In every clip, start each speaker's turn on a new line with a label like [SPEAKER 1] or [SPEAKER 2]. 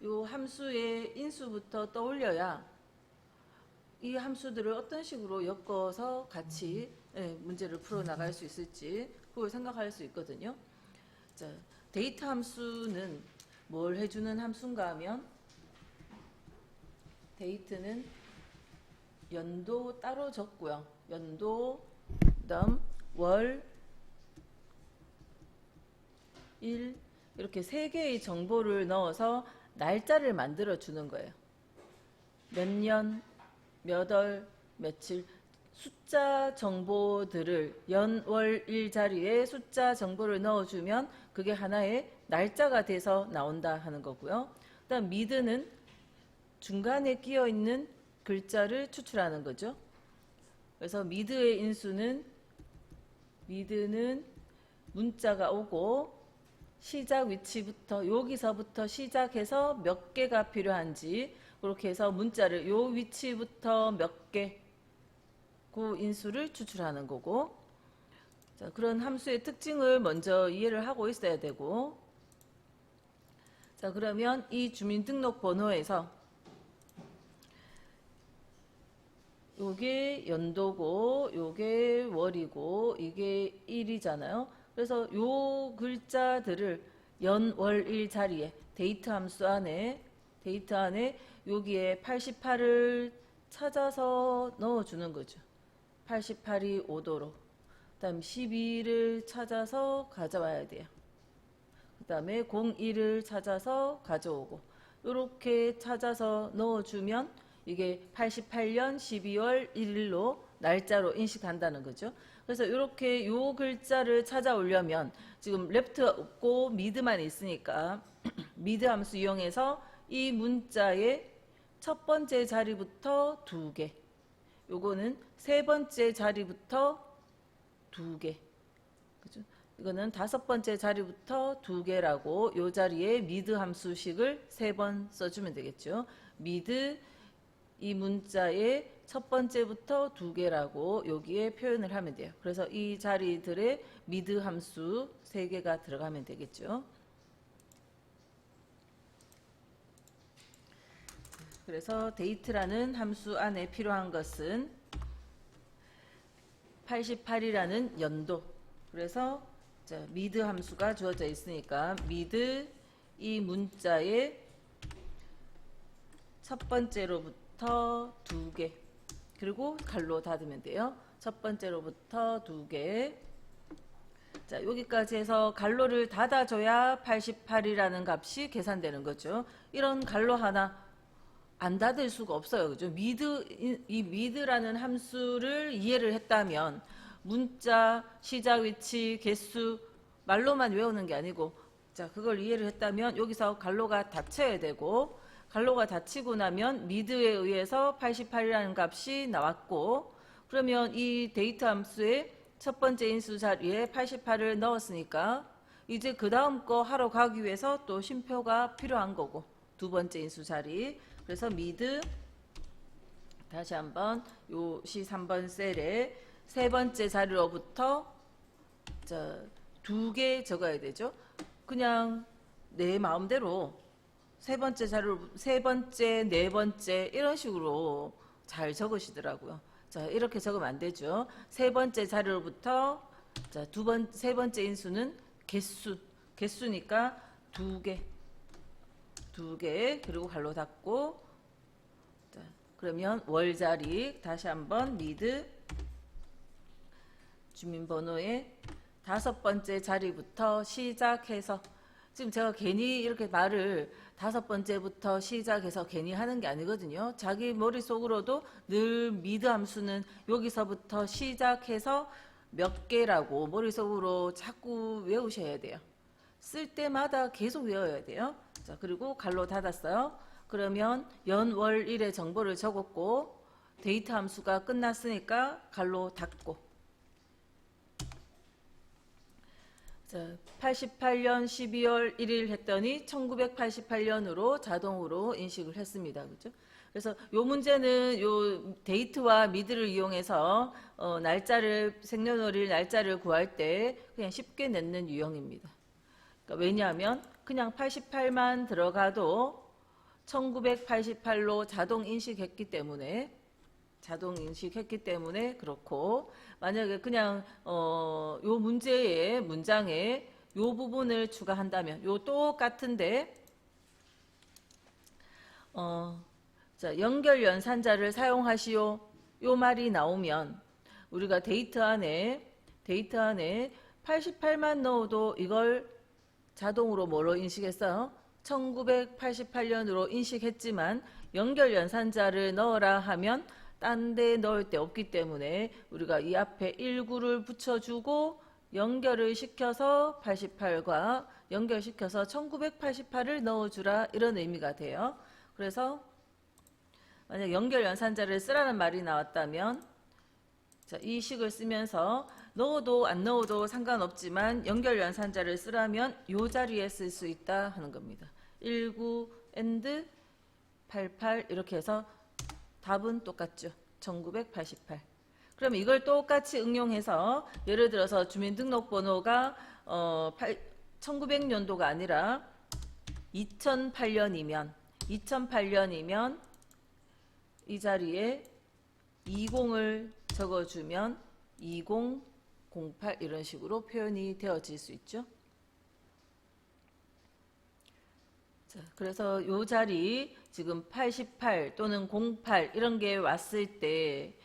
[SPEAKER 1] 요 함수의 인수부터 떠올려야 이 함수들을 어떤 식으로 엮어서 같이 문제를 풀어 나갈 수 있을지 그걸 생각할 수 있거든요. 자, 데이터 함수는 뭘 해주는 함수인가 하면 데이트는 연도 따로 적고요. 연도, 그다음 월, 일 이렇게 세 개의 정보를 넣어서 날짜를 만들어 주는 거예요. 몇 년, 몇 월, 며칠 숫자 정보들을 연, 월, 일 자리에 숫자 정보를 넣어주면 그게 하나의 날짜가 돼서 나온다 하는 거고요. 그다음 미드는 중간에 끼어 있는 글자를 추출하는 거죠. 그래서 미드의 인수는 미드는 문자가 오고 시작 위치부터 여기서부터 시작해서 몇 개가 필요한지 그렇게 해서 문자를 요 위치부터 몇 개 그 인수를 추출하는 거고 자, 그런 함수의 특징을 먼저 이해를 하고 있어야 되고 자 그러면 이 주민등록번호에서 요게 연도고 요게 월이고 이게 일이잖아요. 그래서 요 글자들을 연, 월, 일 자리에 데이트 함수 안에 여기에 88을 찾아서 넣어주는 거죠. 88이 오도록. 그 다음 12를 찾아서 가져와야 돼요. 그 다음에 01을 찾아서 가져오고 이렇게 찾아서 넣어주면 이게 88년 12월 1일로 날짜로 인식한다는 거죠. 그래서 이렇게 요 글자를 찾아오려면 지금 레프트가 없고 미드만 있으니까 미드 함수 이용해서 이 문자의 첫 번째 자리부터 2개 요거는 세 번째 자리부터 2개 그죠? 이거는 다섯 번째 자리부터 2개라고 요 자리에 미드 함수식을 3번 써주면 되겠죠. 미드 이 문자의 첫 번째부터 2개라고 여기에 표현을 하면 돼요. 그래서 이 자리들의 미드 함수 3개가 들어가면 되겠죠. 그래서 데이트라는 함수 안에 필요한 것은 88이라는 연도 그래서 자, 미드 함수가 주어져 있으니까 미드 이 문자의 첫 번째로부터 2개 그리고 갈로 닫으면 돼요. 첫 번째로부터 2개 자 여기까지 해서 갈로를 닫아줘야 88이라는 값이 계산되는 거죠. 이런 갈로 하나 안 닫을 수가 없어요. 그죠? 이 미드라는 함수를 이해를 했다면 문자, 시작 위치, 개수 말로만 외우는 게 아니고 자 그걸 이해를 했다면 여기서 갈로가 닫혀야 되고 갈로가 닫히고 나면 미드에 의해서 88이라는 값이 나왔고 그러면 이 데이터 함수의 첫 번째 인수 자리에 88을 넣었으니까 이제 그 다음 거 하러 가기 위해서 또 쉼표가 필요한 거고 두 번째 인수 자리 그래서 미드 다시 한번 요 C3번 셀에 세 번째 자리로부터 자, 2개 적어야 되죠. 그냥 내 마음대로 세 번째 자리로 세 번째, 네 번째 이런 식으로 잘 적으시더라고요. 자, 이렇게 적으면 안 되죠. 세 번째 자리로부터 자, 세 번째 인수는 개수니까 2개. 2개 그리고 갈로 닫고 자, 그러면 월자리 다시 한번 미드 주민번호의 다섯 번째 자리부터 시작해서 지금 제가 괜히 이렇게 말을 다섯 번째부터 시작해서 괜히 하는 게 아니거든요. 자기 머릿속으로도 늘 미드 함수는 여기서부터 시작해서 몇 개라고 머릿속으로 자꾸 외우셔야 돼요. 쓸 때마다 계속 외워야 돼요. 자, 그리고 갈로 닫았어요. 그러면 연, 월, 일의 정보를 적었고 데이터 함수가 끝났으니까 갈로 닫고 자, 88년 12월 1일 했더니 1988년으로 자동으로 인식을 했습니다. 그죠? 그래서 요 문제는 요 데이트와 미드를 이용해서 생년월일 날짜를 구할 때 그냥 쉽게 내는 유형입니다. 그러니까 왜냐하면 그냥 88만 들어가도 1988로 자동 인식했기 때문에 그렇고, 만약에 그냥 요 문제의 문장에 요 부분을 추가한다면 요 똑같은데 자, 연결 연산자를 사용하시오 요 말이 나오면 우리가 데이트 안에 88만 넣어도 이걸 자동으로 뭐로 인식했어요? 1988년으로 인식했지만 연결 연산자를 넣어라 하면 딴 데 넣을 데 없기 때문에 우리가 이 앞에 19를 붙여주고 연결을 시켜서 88과 연결시켜서 1988을 넣어주라 이런 의미가 돼요. 그래서 만약 연결 연산자를 쓰라는 말이 나왔다면 자, 이 식을 쓰면서 넣어도 안 넣어도 상관없지만 연결 연산자를 쓰라면 이 자리에 쓸 수 있다 하는 겁니다. 19 and 88 이렇게 해서 답은 똑같죠. 1988. 그럼 이걸 똑같이 응용해서 예를 들어서 주민등록번호가 1900년도가 아니라 2008년이면 이 자리에 20을 적어주면 2008 이런 식으로 표현이 되어질 수 있죠. 자, 그래서 이 자리 지금 88 또는 08 이런 게 왔을 때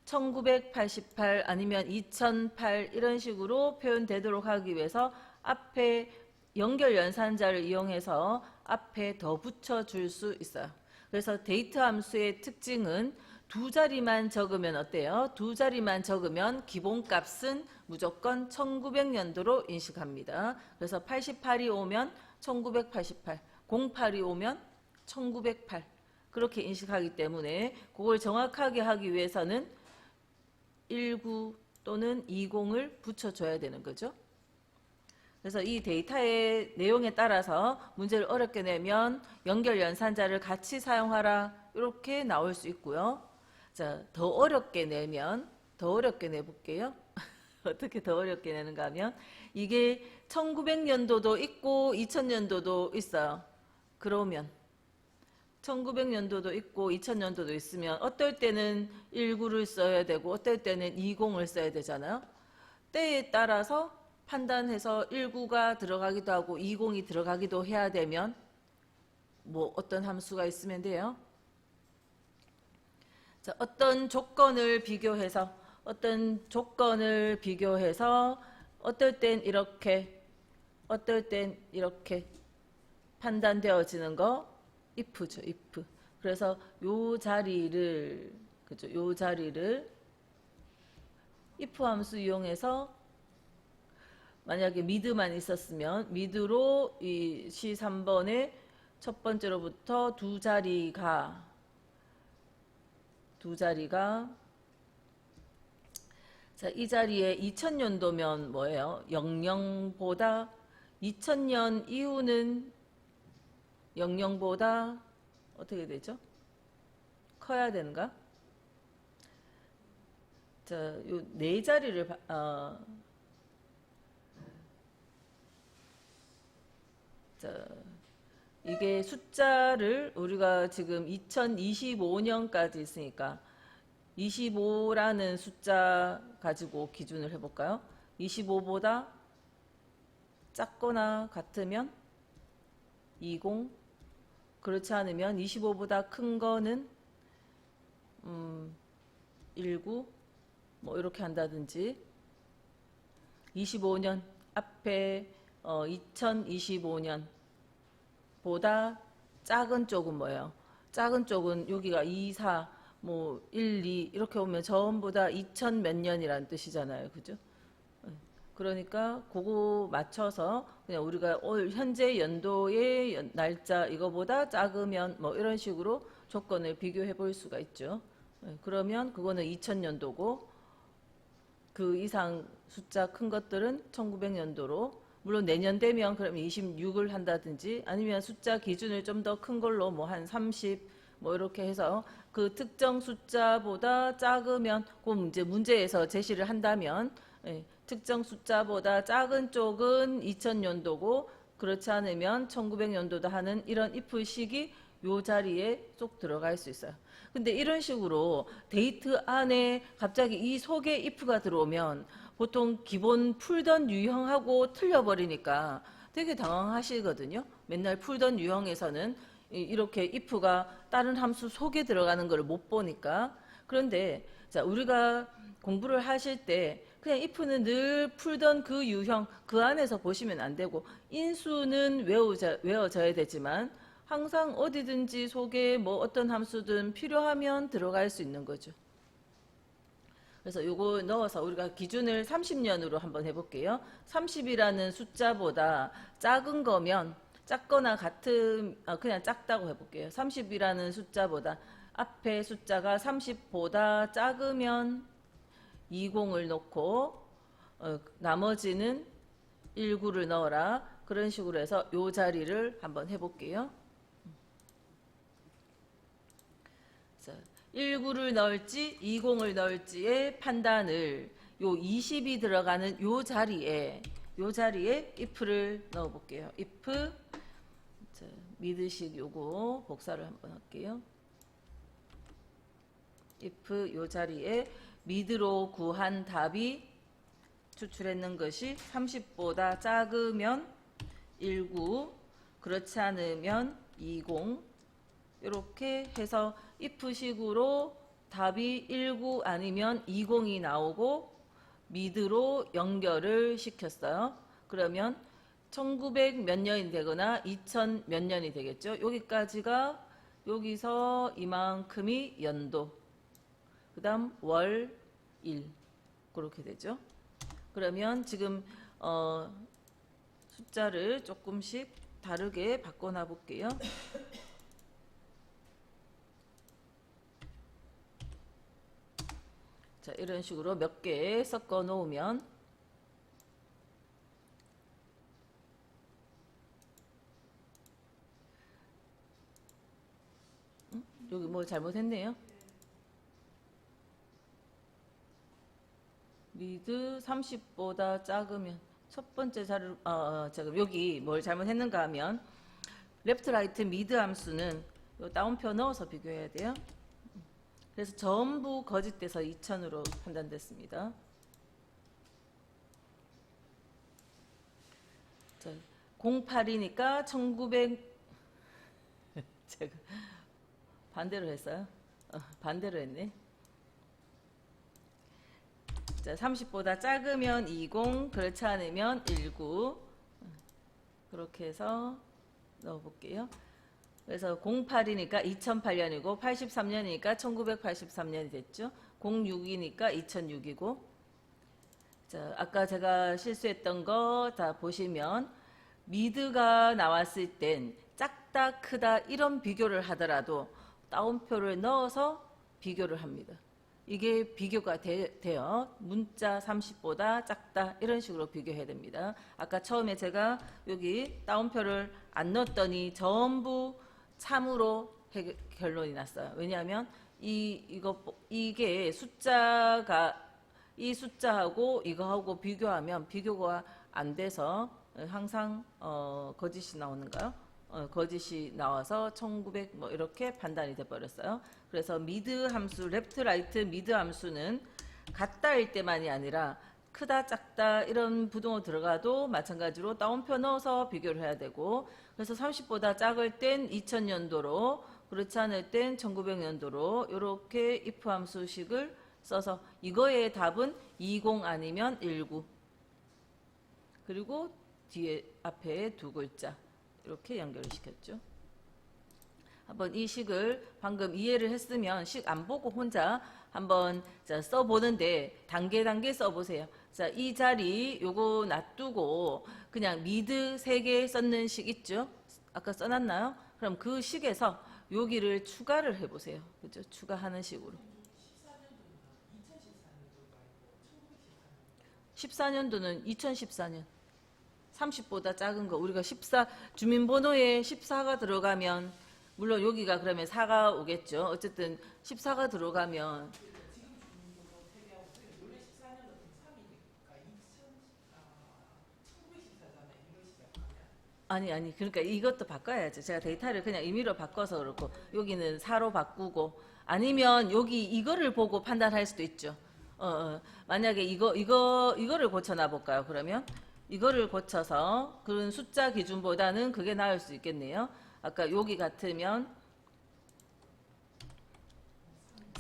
[SPEAKER 1] 1988 아니면 2008 이런 식으로 표현되도록 하기 위해서 앞에 연결 연산자를 이용해서 앞에 더 붙여줄 수 있어요. 그래서 데이트 함수의 특징은 두 자리만 적으면 어때요? 두 자리만 적으면 기본값은 무조건 1900년도로 인식합니다. 그래서 88이 오면 1988, 08이 오면 1908 그렇게 인식하기 때문에 그걸 정확하게 하기 위해서는 19 또는 20을 붙여줘야 되는 거죠. 그래서 이 데이터의 내용에 따라서 문제를 어렵게 내면 연결 연산자를 같이 사용하라 이렇게 나올 수 있고요. 자, 더 어렵게 내볼게요. 어떻게 더 어렵게 내는가 하면 이게 1900년도도 있고 2000년도도 있어요. 그러면 1900년도도 있고 2000년도도 있으면 어떨 때는 19를 써야 되고 어떨 때는 20을 써야 되잖아요. 때에 따라서 판단해서 19가 들어가기도 하고 20이 들어가기도 해야 되면 뭐 어떤 함수가 있으면 돼요? 자, 어떤 조건을 비교해서 어떨 땐 이렇게 판단되어지는 거 if죠, if. 그래서 요 자리를 if 함수 이용해서 만약에 미드만 있었으면 미드로 이 C3번의 첫 번째로부터 두 자리가 자, 이 자리에 2000년도면 뭐예요? 00보다 2000년 이후는 00보다 어떻게 되죠? 커야 되는가? 자, 요 네 자리를 자, 이게 숫자를 우리가 지금 2025년까지 있으니까 25라는 숫자 가지고 기준을 해볼까요? 25보다 작거나 같으면 20, 그렇지 않으면 25보다 큰 거는 19, 뭐 이렇게 한다든지 25년 앞에 2025년 보다 작은 쪽은 뭐예요? 작은 쪽은 여기가 2, 4, 뭐 1, 2 이렇게 오면 전부 다 2000 몇 년이라는 뜻이잖아요. 그죠? 그러니까 그거 맞춰서 그냥 우리가 현재 연도의 날짜 이거보다 작으면 뭐 이런 식으로 조건을 비교해 볼 수가 있죠. 그러면 그거는 2000년도고 그 이상 숫자 큰 것들은 1900년도로 물론 내년 되면 그럼 26을 한다든지 아니면 숫자 기준을 좀 더 큰 걸로 뭐 한 30 뭐 이렇게 해서 그 특정 숫자보다 작으면 그 문제에서 제시를 한다면 특정 숫자보다 작은 쪽은 2000년도고 그렇지 않으면 1900년도다 하는 이런 if식이 요 자리에 쏙 들어갈 수 있어요. 근데 이런 식으로 데이트 안에 갑자기 이 속에 if가 들어오면 보통 기본 풀던 유형하고 틀려버리니까 되게 당황하시거든요. 맨날 풀던 유형에서는 이렇게 if가 다른 함수 속에 들어가는 걸 못 보니까. 그런데 자, 우리가 공부를 하실 때 그냥 if는 늘 풀던 그 유형 그 안에서 보시면 안 되고, 인수는 외워져야 되지만 항상 어디든지 속에 뭐 어떤 함수든 필요하면 들어갈 수 있는 거죠. 그래서 요거 넣어서 우리가 기준을 30년으로 한번 해볼게요. 30이라는 숫자보다 작은 거면, 작거나 같은, 그냥 작다고 해볼게요. 30이라는 숫자보다 앞에 숫자가 30보다 작으면 20을 넣고, 나머지는 19를 넣어라. 그런 식으로 해서 요 자리를 한번 해볼게요. 자, 19를 넣을지 20을 넣을지의 판단을 요 20이 들어가는 요 자리에 if를 넣어 볼게요. if 자, 미드식 요거 복사를 한번 할게요. if 요 자리에 미드로 구한 답이 추출했는 것이 30보다 작으면 19, 그렇지 않으면 20, 이렇게 해서 if식으로 답이 19 아니면 20이 나오고 미드로 연결을 시켰어요. 그러면 1900 몇 년이 되거나 2000 몇 년이 되겠죠. 여기까지가, 여기서 이만큼이 연도, 그 다음 월, 일, 그렇게 되죠. 그러면 지금 숫자를 조금씩 다르게 바꿔놔 볼게요. 자, 이런 식으로 몇 개 섞어 놓으면 여기 뭐 잘못했네요. 미드 30보다 작으면 첫 번째 자료, 제가 여기 뭘 잘못했는가 하면 레프트 라이트 미드 함수는 요 다운표 넣어서 비교해야 돼요. 그래서 전부 거짓돼서 2000으로 판단됐습니다. 자, 08이니까 1900 제가 반대로 했어요. 반대로 했네. 자, 30보다 작으면 20, 그렇지 않으면 19. 그렇게 해서 넣어볼게요. 그래서 08이니까 2008년이고 83년이니까 1983년이 됐죠. 06이니까 2006이고. 자, 아까 제가 실수했던 거 다 보시면 미드가 나왔을 땐 작다 크다 이런 비교를 하더라도 따옴표를 넣어서 비교를 합니다. 이게 비교가 돼요. 문자 30보다 작다 이런 식으로 비교해야 됩니다. 아까 처음에 제가 여기 따옴표를 안 넣었더니 전부 참으로 결론이 났어요. 왜냐하면 이게 숫자가 이 숫자하고 이거하고 비교하면 비교가 안 돼서 항상 거짓이 나오는가요? 거짓이 나와서 1900 뭐 이렇게 판단이 돼 버렸어요. 그래서 미드 함수, 레프트 라이트 미드 함수는 같다일 때만이 아니라 크다 작다 이런 부동어 들어가도 마찬가지로 따옴표 넣어서 비교를 해야 되고, 그래서 30보다 작을 땐 2000년도로, 그렇지 않을 땐 1900년도로 이렇게 if 함수식을 써서 이거의 답은 20 아니면 19, 그리고 뒤에 앞에 두 글자 이렇게 연결을 시켰죠. 한번 이 식을 방금 이해를 했으면 식 안 보고 혼자 한번 써보는데 단계 써보세요. 자, 이 자리 요거 놔두고 그냥 미드 3개 썼는 식 있죠? 아까 써놨나요? 그럼 그 식에서 여기를 추가를 해보세요. 그죠? 추가하는 식으로. 14년도는 2014년. 30보다 작은 거, 우리가 14 주민번호에 14가 들어가면, 물론 여기가 그러면 4가 오겠죠. 어쨌든 14가 들어가면 아니 그러니까 이것도 바꿔야죠. 제가 데이터를 그냥 임의로 바꿔서 그렇고 여기는 4로 바꾸고 아니면 여기 이거를 보고 판단할 수도 있죠. 만약에 이거를 고쳐놔 볼까요? 그러면 이거를 고쳐서 그런 숫자 기준보다는 그게 나을 수 있겠네요. 아까 여기 같으면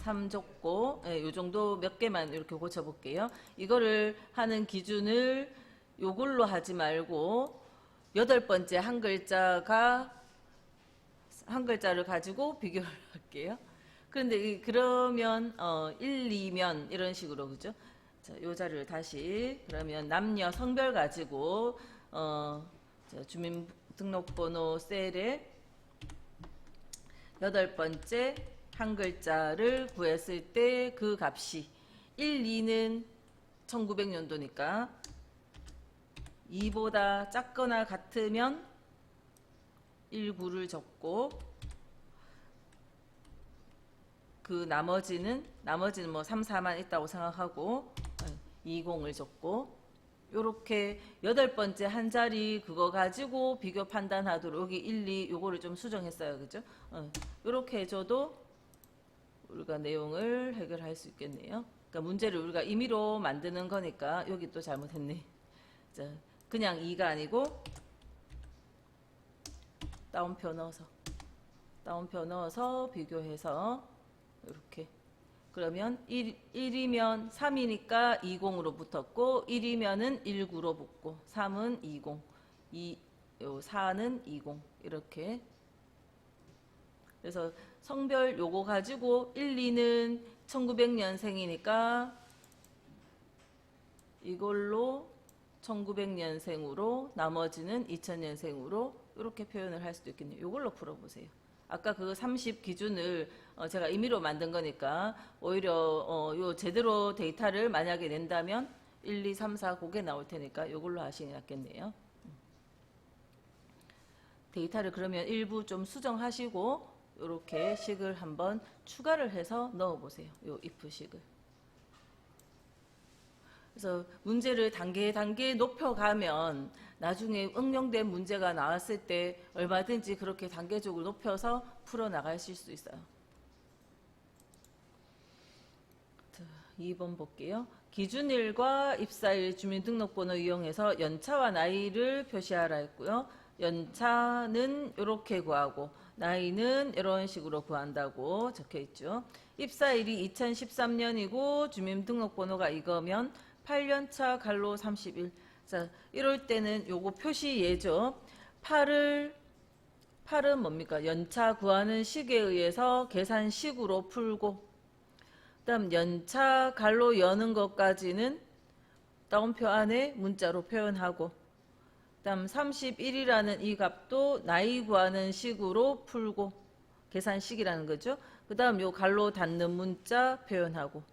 [SPEAKER 1] 3 줬고 요 정도 몇 개만 이렇게 고쳐 볼게요. 이거를 하는 기준을 요걸로 하지 말고 8번째 한 글자를 가지고 비교를 할게요. 그런데 그러면 1, 2면 이런 식으로 그죠? 자, 요 자료를 다시 그러면 남녀 성별 가지고 자, 주민등록번호 셀에 8번째 한 글자를 구했을 때 그 값이 1, 2는 1900년도니까 2보다 작거나 같으면 1, 9를 적고 그 나머지는 뭐 3, 4만 있다고 생각하고 20을 적고 요렇게 8번째 한 자리 그거 가지고 비교 판단하도록 여기 1, 2 요거를 좀 수정했어요. 그죠? 요렇게 해줘도 우리가 내용을 해결할 수 있겠네요. 그러니까 문제를 우리가 임의로 만드는 거니까 여기 또 잘못했네. 자, 그냥 2가 아니고 따옴표 넣어서 비교해서 이렇게 그러면 1이면 3이니까 20으로 붙었고 1이면은 19로 붙고 3은 20 4는 20 이렇게 그래서 성별 요거 가지고 1, 2는 1900년생이니까 이걸로 1900년생으로 나머지는 2000년생으로 이렇게 표현을 할 수도 있겠네요. 이걸로 풀어보세요. 아까 그 30 기준을 제가 임의로 만든 거니까 오히려 요 제대로 데이터를 만약에 낸다면 1, 2, 3, 4 그게 나올 테니까 이걸로 하시는 게 낫겠네요. 데이터를 그러면 일부 좀 수정하시고 이렇게 식을 한번 추가를 해서 넣어보세요. 요 if 식을. 그래서 문제를 단계 높여가면 나중에 응용된 문제가 나왔을 때 얼마든지 그렇게 단계적으로 높여서 풀어나가실 수 있어요. 자, 2번 볼게요. 기준일과 입사일 주민등록번호 이용해서 연차와 나이를 표시하라 했고요. 연차는 이렇게 구하고 나이는 이런 식으로 구한다고 적혀있죠. 입사일이 2013년이고 주민등록번호가 이거면 8년차 갈로 31. 자, 이럴 때는 요거 표시예죠. 8은 뭡니까? 연차 구하는 식에 의해서 계산식으로 풀고 그다음 연차 갈로 여는 것까지는 따옴표 안에 문자로 표현하고 그다음 31이라는 이 값도 나이 구하는 식으로 풀고 계산식이라는 거죠. 그다음 요 갈로 닫는 문자 표현하고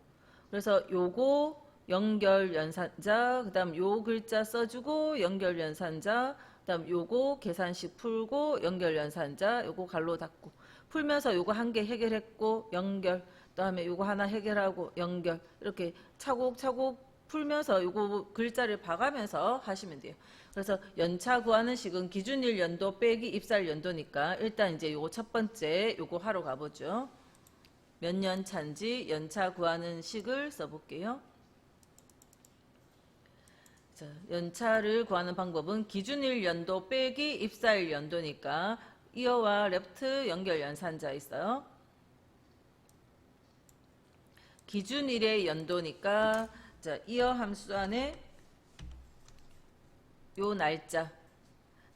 [SPEAKER 1] 그래서 요거 연결 연산자 그다음 요 글자 써주고 연결 연산자 그다음 요거 계산식 풀고 연결 연산자 요거 갈로 닫고 풀면서 요거 한 개 해결했고 연결 그다음에 요거 하나 해결하고 연결 이렇게 차곡차곡 풀면서 요거 글자를 봐가면서 하시면 돼요. 그래서 연차 구하는 식은 기준일 연도 빼기 입사일 연도니까 일단 이제 요거 첫 번째 요거 하러 가보죠. 몇 년 차인지 연차 구하는 식을 써볼게요. 자, 연차를 구하는 방법은 기준일 연도 빼기 입사일 연도니까 이어와 레프트 연결 연산자 있어요. 기준일의 연도니까 자, 이어 함수 안에 요 날짜.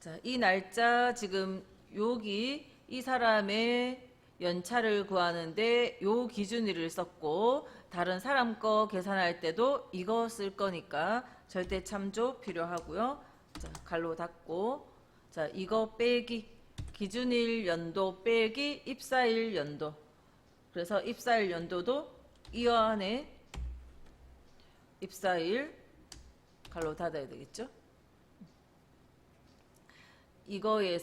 [SPEAKER 1] 자, 이 날짜 지금 여기 이 사람의 연차를 구하는데 요 기준일을 썼고 다른 사람 거 계산할 때도 이거 쓸 거니까 절대 참조 필요하고요. 자, 갈로 닫고 자, 이거 빼기 기준일 연도 빼기 입사일 연도. 그래서 입사일 연도도 이 안에 입사일 갈로 닫아야 되겠죠. 이거의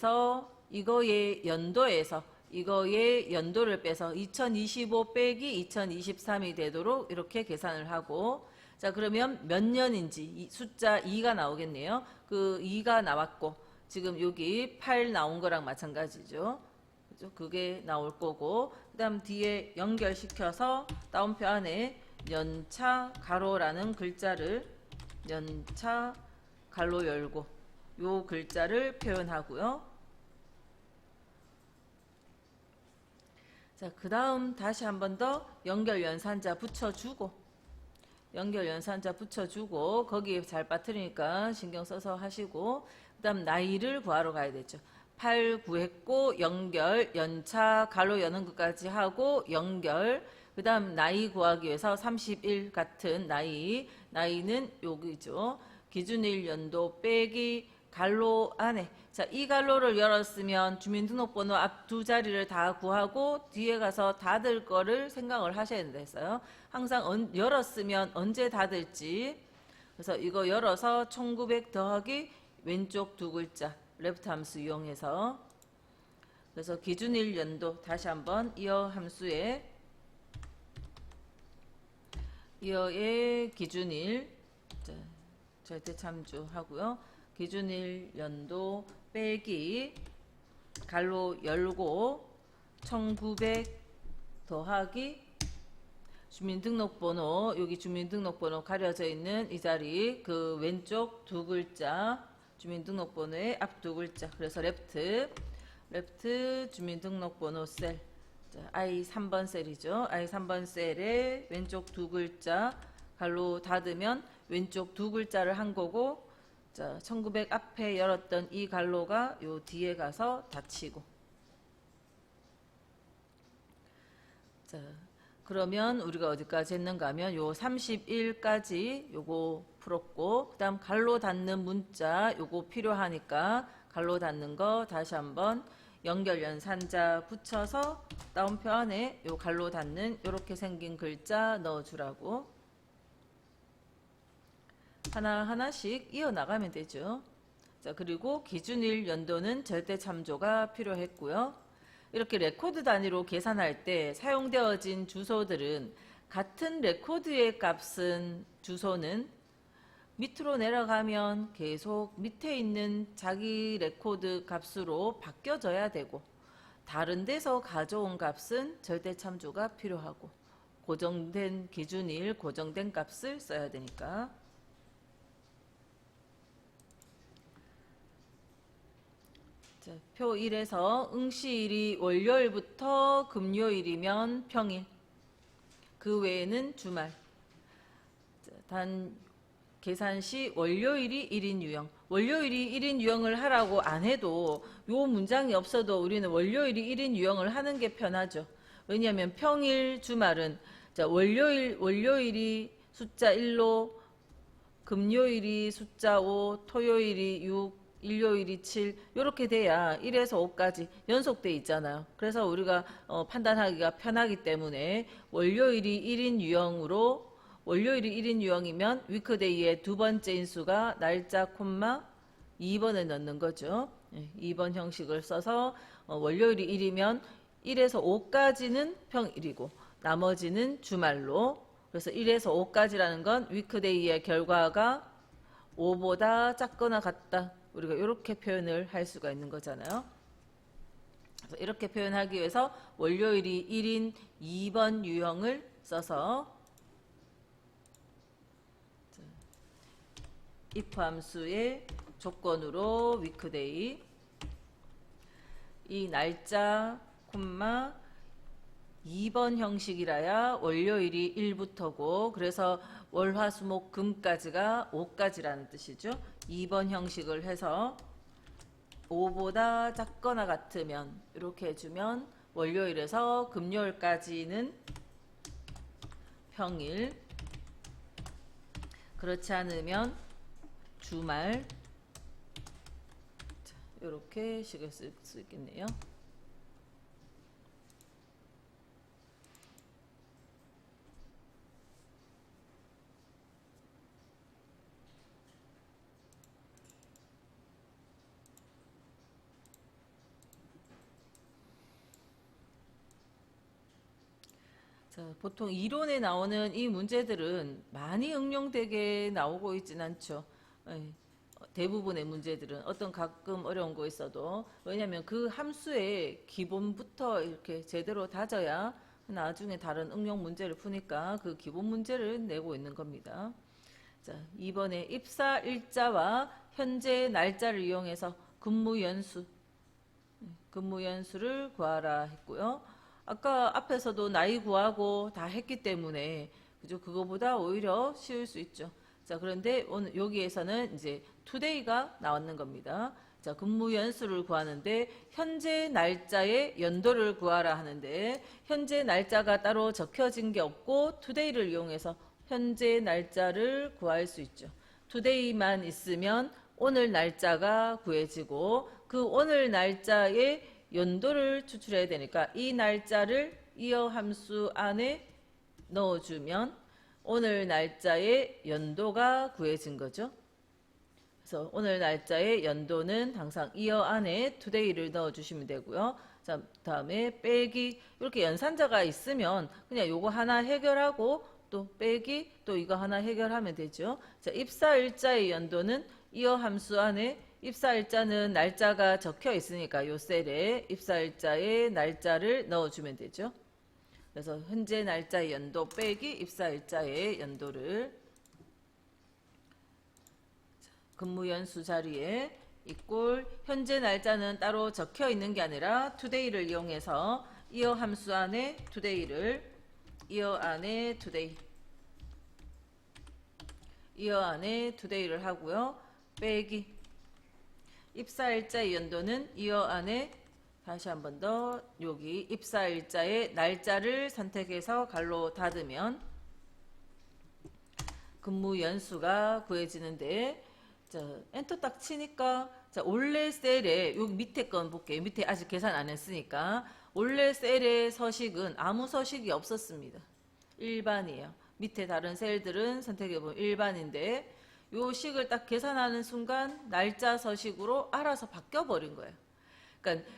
[SPEAKER 1] 연도를 빼서 2025 빼기 2023이 되도록 이렇게 계산을 하고 자 그러면 몇 년인지 숫자 2가 나오겠네요. 그 2가 나왔고 지금 여기 8 나온 거랑 마찬가지죠. 그죠? 그게 나올 거고, 그 다음 뒤에 연결시켜서 따옴표 안에 연차 가로라는 글자를, 연차 가로 열고 요 글자를 표현하고요. 자, 그 다음 다시 한 번 더 연결 연산자 붙여주고, 연결 연산자 붙여주고, 거기에 잘 빠뜨리니까 신경 써서 하시고, 그 다음 나이를 구하러 가야 되죠. 8 구했고, 연결, 연차, 가로 여는 것까지 하고, 연결, 그 다음 나이 구하기 위해서 31 같은 나이는 여기죠. 기준일 연도 빼기 갈로 안에. 자, 이 갈로를 열었으면 주민등록번호 앞 두 자리를 다 구하고 뒤에 가서 닫을 거를 생각을 하셔야 된다 했어요. 항상 열었으면 언제 닫을지. 그래서 이거 열어서 1900 더하기 왼쪽 두 글자 레프트 함수 이용해서, 그래서 기준일 연도 다시 한번 이어 함수에 이어의 기준일, 자, 절대 참조하고요. 기준일 연도 빼기 갈로 열고 1900 더하기 주민등록번호, 여기 주민등록번호 가려져 있는 이 자리 그 왼쪽 두 글자 주민등록번호의 앞 두 글자, 그래서 레프트 주민등록번호 셀, 자, I 3번 셀이죠. I 3번 셀에 왼쪽 두 글자 갈로 닫으면 왼쪽 두 글자를 한 거고, 자, 1900 앞에 열었던 이 갈로가 요 뒤에 가서 닫히고. 자, 그러면 우리가 어디까지 했는가 하면 요 31까지 요거 풀었고, 그 다음 갈로 닫는 문자 요거 필요하니까 갈로 닫는 거 다시 한번 연결 연산자 붙여서 따옴표 안에 요 갈로 닫는 요렇게 생긴 글자 넣어주라고. 하나하나씩 이어나가면 되죠. 자, 그리고 기준일 연도는 절대 참조가 필요했고요. 이렇게 레코드 단위로 계산할 때 사용되어진 주소들은 같은 레코드의 값은 주소는 밑으로 내려가면 계속 밑에 있는 자기 레코드 값으로 바뀌어져야 되고, 다른 데서 가져온 값은 절대 참조가 필요하고, 고정된 기준일, 고정된 값을 써야 되니까. 자, 표 1에서 응시일이 월요일부터 금요일이면 평일, 그 외에는 주말. 자, 단 계산 시 월요일이 1인 유형. 월요일이 1인 유형을 하라고 안 해도 요 문장이 없어도 우리는 월요일이 1인 유형을 하는 게 편하죠. 왜냐하면 평일, 주말은, 자, 월요일이 숫자 1로, 금요일이 숫자 5, 토요일이 6, 일요일이 7, 이렇게 돼야 1에서 5까지 연속돼 있잖아요. 그래서 우리가 판단하기가 편하기 때문에 월요일이 1인 유형으로, 월요일이 1인 유형이면 위크데이의 두 번째 인수가 날짜 콤마 2번에 넣는 거죠. 2번 형식을 써서 월요일이 1이면 1에서 5까지는 평일이고 나머지는 주말로. 그래서 1에서 5까지라는 건 위크데이의 결과가 5보다 작거나 같다. 우리가 이렇게 표현을 할 수가 있는 거잖아요. 그래서 이렇게 표현하기 위해서 월요일이 1인 2번 유형을 써서 if 함수의 조건으로 위크데이, 이 날짜 콤마 2번 형식이라야 월요일이 1부터고, 그래서 월화수목 금까지가 5까지라는 뜻이죠. 2번 형식을 해서 5보다 작거나 같으면 이렇게 해주면 월요일에서 금요일까지는 평일, 그렇지 않으면 주말. 자, 이렇게 식을 쓸 수 있겠네요. 자, 보통 이론에 나오는 이 문제들은 많이 응용되게 나오고 있진 않죠. 대부분의 문제들은 어떤 가끔 어려운 거 있어도 왜냐하면 그 함수의 기본부터 이렇게 제대로 다져야 나중에 다른 응용 문제를 푸니까 그 기본 문제를 내고 있는 겁니다. 자, 2번에 입사 일자와 현재 날짜를 이용해서 근무 연수를 구하라 했고요. 아까 앞에서도 나이 구하고 다 했기 때문에 그죠? 그거보다 오히려 쉬울 수 있죠. 자, 그런데 오늘 여기에서는 이제 today가 나왔는 겁니다. 자, 근무 연수를 구하는데 현재 날짜의 연도를 구하라 하는데 현재 날짜가 따로 적혀진 게 없고 today를 이용해서 현재 날짜를 구할 수 있죠. today만 있으면 오늘 날짜가 구해지고 그 오늘 날짜의 연도를 추출해야 되니까 이 날짜를 이어 함수 안에 넣어주면 오늘 날짜의 연도가 구해진 거죠. 그래서 오늘 날짜의 연도는 항상 이어 안에 today를 넣어주시면 되고요. 자, 다음에 빼기 이렇게 연산자가 있으면 그냥 요거 하나 해결하고 또 빼기 또 이거 하나 해결하면 되죠. 자, 입사일자의 연도는 이어 함수 안에 입사일자는 날짜가 적혀 있으니까 요 셀에 입사일자의 날짜를 넣어주면 되죠. 그래서 현재 날짜의 연도 빼기 입사일자의 연도를 근무 연수 자리에 이꼴 현재 날짜는 따로 적혀 있는 게 아니라 today를 이용해서 이어 함수 안에 today를 이어 안에 today를 하고요. 빼기 입사일자의 연도는 이어 안에 다시 한 번 더 여기 입사일자의 날짜를 선택해서 갈로 닫으면 근무 연수가 구해지는데 자, 엔터 딱 치니까 자, 원래 셀에 여기 밑에 건 볼게요. 밑에 아직 계산 안 했으니까 원래 셀의 서식은 아무 서식이 없었습니다. 일반이에요. 밑에 다른 셀들은 선택해보면 일반인데 요 식을 딱 계산하는 순간 날짜 서식으로 알아서 바뀌어버린 거예요. 그러니까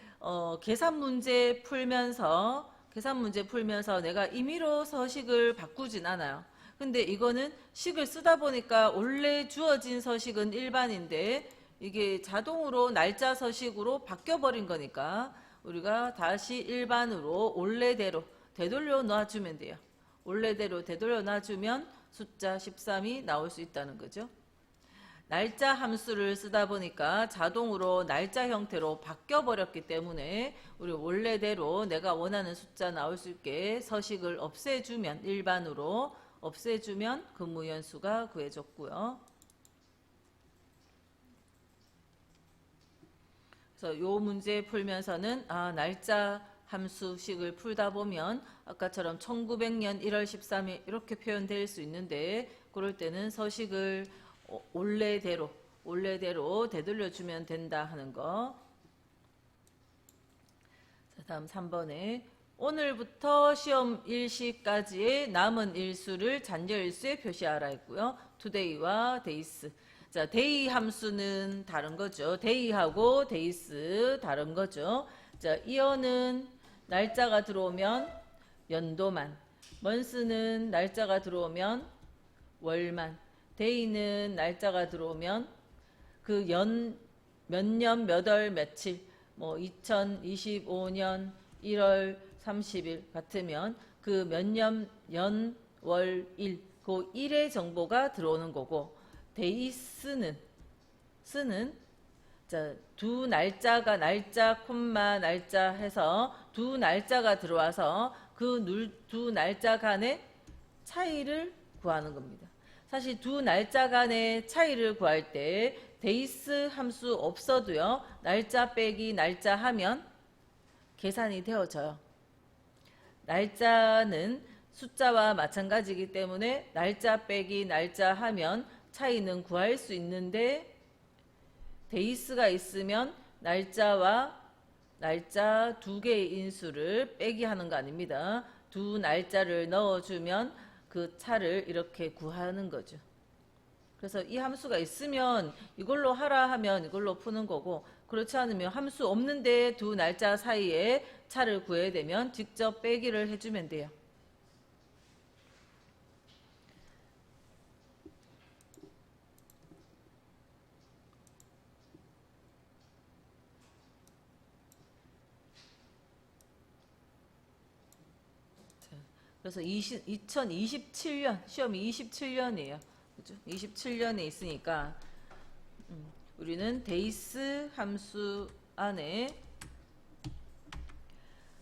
[SPEAKER 1] 계산 문제 풀면서 내가 임의로 서식을 바꾸진 않아요. 근데 이거는 식을 쓰다 보니까 원래 주어진 서식은 일반인데 이게 자동으로 날짜 서식으로 바뀌어버린 거니까 우리가 다시 일반으로 원래대로 되돌려 놔주면 돼요. 원래대로 되돌려 놔주면 숫자 13이 나올 수 있다는 거죠. 날짜 함수를 쓰다 보니까 자동으로 날짜 형태로 바뀌어버렸기 때문에 우리 원래대로 내가 원하는 숫자 나올 수 있게 서식을 없애주면 일반으로 없애주면 근무 연수가 구해졌고요. 그래서 요 문제 풀면서는 날짜 함수식을 풀다 보면 아까처럼 1900년 1월 13일 이렇게 표현될 수 있는데 그럴 때는 서식을 원래대로 되돌려주면 된다 하는 거. 자, 다음 3번에 오늘부터 시험 일시까지의 남은 일수를 잔여 일수에 표시하라 했고요. today와 days. 자, day 함수는 다른 거죠. day하고 days 다른 거죠. 자, 이어는 날짜가 들어오면 연도만, month는 날짜가 들어오면 월만, day는 날짜가 들어오면 그 몇 년, 몇 월, 며칠, 뭐 2025년 1월 30일 같으면 그 몇 년, 월, 일, 그 일의 정보가 들어오는 거고 데이스는 자, 두 날짜가 날짜, 콤마, 날짜 해서 두 날짜가 들어와서 그 두 날짜 간의 차이를 구하는 겁니다. 사실 두 날짜 간의 차이를 구할 때 데이스 함수 없어도요. 날짜 빼기 날짜 하면 계산이 되어져요. 날짜는 숫자와 마찬가지이기 때문에 날짜 빼기 날짜 하면 차이는 구할 수 있는데 데이스가 있으면 날짜와 날짜 두 개의 인수를 빼기 하는 거 아닙니다. 두 날짜를 넣어주면 그 차를 이렇게 구하는 거죠. 그래서 이 함수가 있으면 이걸로 하라 하면 이걸로 푸는 거고 그렇지 않으면 함수 없는데 두 날짜 사이에 차를 구해야 되면 직접 빼기를 해주면 돼요. 그래서 2027년, 시험이 27년이에요. 그죠? 27년에 있으니까, 우리는 데이스 함수 안에,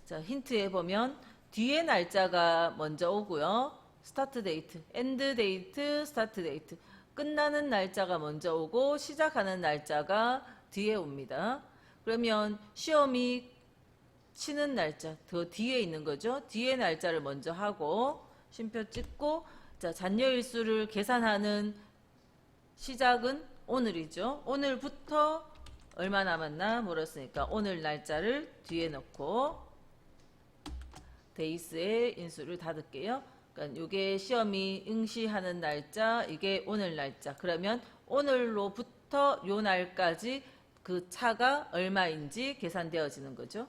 [SPEAKER 1] 자, 힌트에 보면, 뒤에 날짜가 먼저 오고요. 스타트 데이트, 엔드 데이트, 스타트 데이트. 끝나는 날짜가 먼저 오고, 시작하는 날짜가 뒤에 옵니다. 그러면 시험이 치는 날짜 더 뒤에 있는 거죠. 뒤에 날짜를 먼저 하고 쉼표 찍고, 자, 잔여일수를 계산하는 시작은 오늘이죠. 오늘부터 얼마 남았나 물었으니까 오늘 날짜를 뒤에 넣고 데이스의 인수를 닫을게요. 그러니까 이게 시험이 응시하는 날짜, 이게 오늘 날짜. 그러면 오늘로부터 요 날까지 그 차가 얼마인지 계산되어지는 거죠.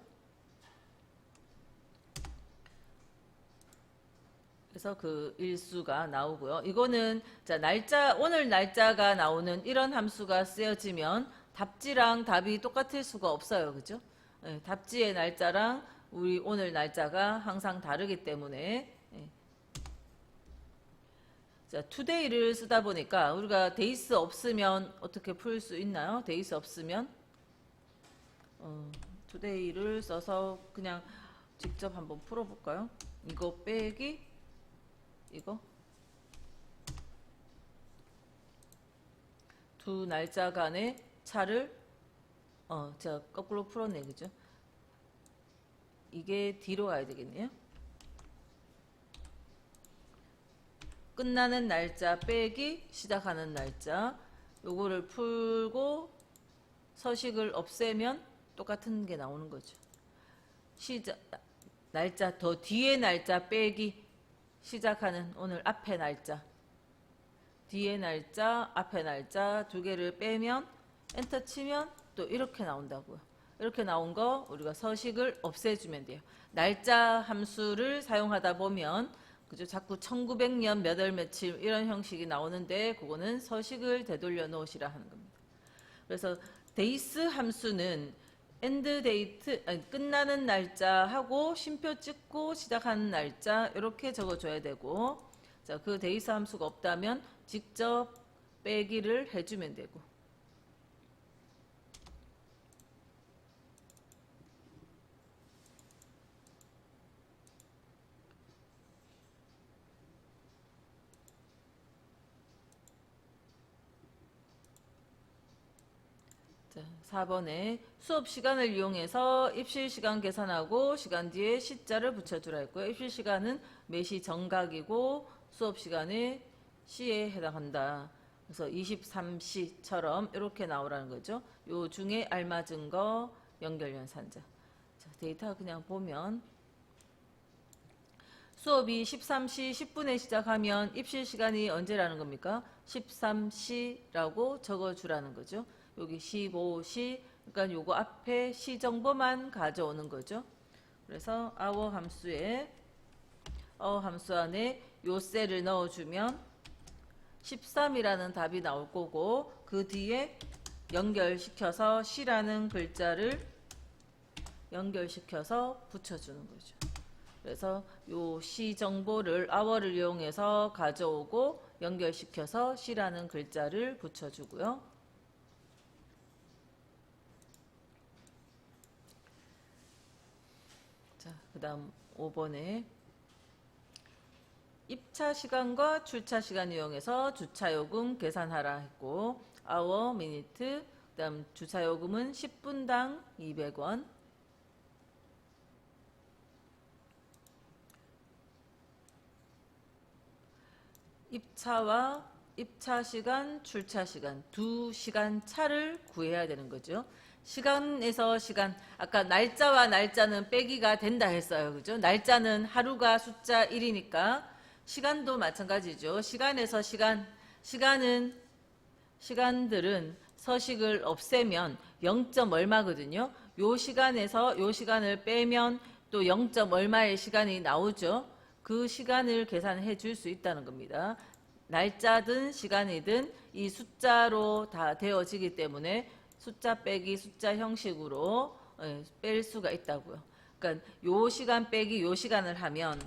[SPEAKER 1] 그래서 그 일수가 나오고요. 이거는 자, 날짜, 오늘 날짜가 나오는 이런 함수가 쓰여지면 답지랑 답이 똑같을 수가 없어요. 그죠? 네, 답지의 날짜랑 우리 오늘 날짜가 항상 다르기 때문에. 네. 자, today를 쓰다 보니까 우리가 데이스 없으면 어떻게 풀 수 있나요? 데이스 없으면 today를 써서 그냥 직접 한번 풀어볼까요? 이거 빼기 이거 두 날짜 간의 차를 제가 거꾸로 풀었네. 그죠? 이게 뒤로 가야 되겠네요. 끝나는 날짜 빼기 시작하는 날짜, 요거를 풀고 서식을 없애면 똑같은 게 나오는 거죠. 시작 날짜 더 뒤에 날짜 빼기 시작하는 오늘 앞에 날짜, 뒤에 날짜, 앞에 날짜 두 개를 빼면 엔터 치면 또 이렇게 나온다고요. 이렇게 나온 거 우리가 서식을 없애주면 돼요. 날짜 함수를 사용하다 보면 그죠? 자꾸 1900년 몇 월 며칠 이런 형식이 나오는데 그거는 서식을 되돌려 놓으시라 하는 겁니다. 그래서 데이스 함수는 엔드 데이트, 끝나는 날짜하고 쉼표 찍고 시작하는 날짜 이렇게 적어줘야 되고, 자, 그 데이스 함수가 없다면 직접 빼기를 해주면 되고. 자, 4번에 수업 시간을 이용해서 입실 시간 계산하고 시간 뒤에 시자를 붙여주라 했고요. 입실 시간은 매시 정각이고 수업 시간에 시에 해당한다. 그래서 23시처럼 이렇게 나오라는 거죠. 요 중에 알맞은 거 연결연산자. 자, 데이터 그냥 보면 수업이 13시 10분에 시작하면 입실 시간이 언제라는 겁니까? 13시라고 적어주라는 거죠. 여기 15시, 그러니까 요거 앞에 시 정보만 가져오는 거죠. 그래서 our 함수에 함수 안에 요 셀을 넣어주면 13이라는 답이 나올 거고, 그 뒤에 연결시켜서 시라는 글자를 연결시켜서 붙여주는 거죠. 그래서 요 시 정보를 our를 이용해서 가져오고 연결시켜서 시라는 글자를 붙여주고요. 자, 그 다음 5번에 입차 시간과 출차 시간 이용해서 주차요금 계산하라 했고, hour, minute, 그 다음 주차요금은 10분당 200원. 입차와 입차 시간, 출차 시간 두 시간 차를 구해야 되는 거죠. 시간에서 시간, 아까 날짜와 날짜는 빼기가 된다 했어요. 그죠? 날짜는 하루가 숫자 1이니까 시간도 마찬가지죠. 시간에서 시간, 시간들은 서식을 없애면 0점 얼마거든요. 요 시간에서 요 시간을 빼면 또 0점 얼마의 시간이 나오죠. 그 시간을 계산해 줄 수 있다는 겁니다. 날짜든 시간이든 이 숫자로 다 되어지기 때문에 숫자 빼기 숫자 형식으로 뺄 수가 있다고요. 그러니까 요 시간 빼기 요 시간을 하면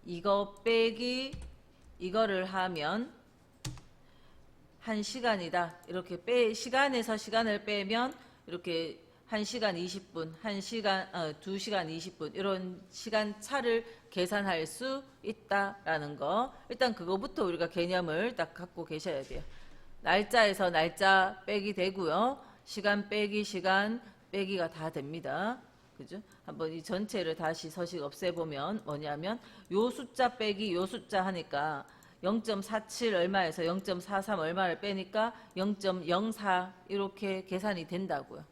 [SPEAKER 1] 이거 빼기 이거를 하면 1시간이다. 이렇게 시간에서 시간을 빼면 이렇게 1시간 20분, 2시간 20분 이런 시간 차를 계산할 수 있다라는 거. 일단 그거부터 우리가 개념을 딱 갖고 계셔야 돼요. 날짜에서 날짜 빼기 되고요. 시간 빼기 시간 빼기가 다 됩니다. 그죠? 한번 이 전체를 다시 서식 없애보면 뭐냐면 요 숫자 빼기 요 숫자 하니까 0.47 얼마에서 0.43 얼마를 빼니까 0.04 이렇게 계산이 된다고요.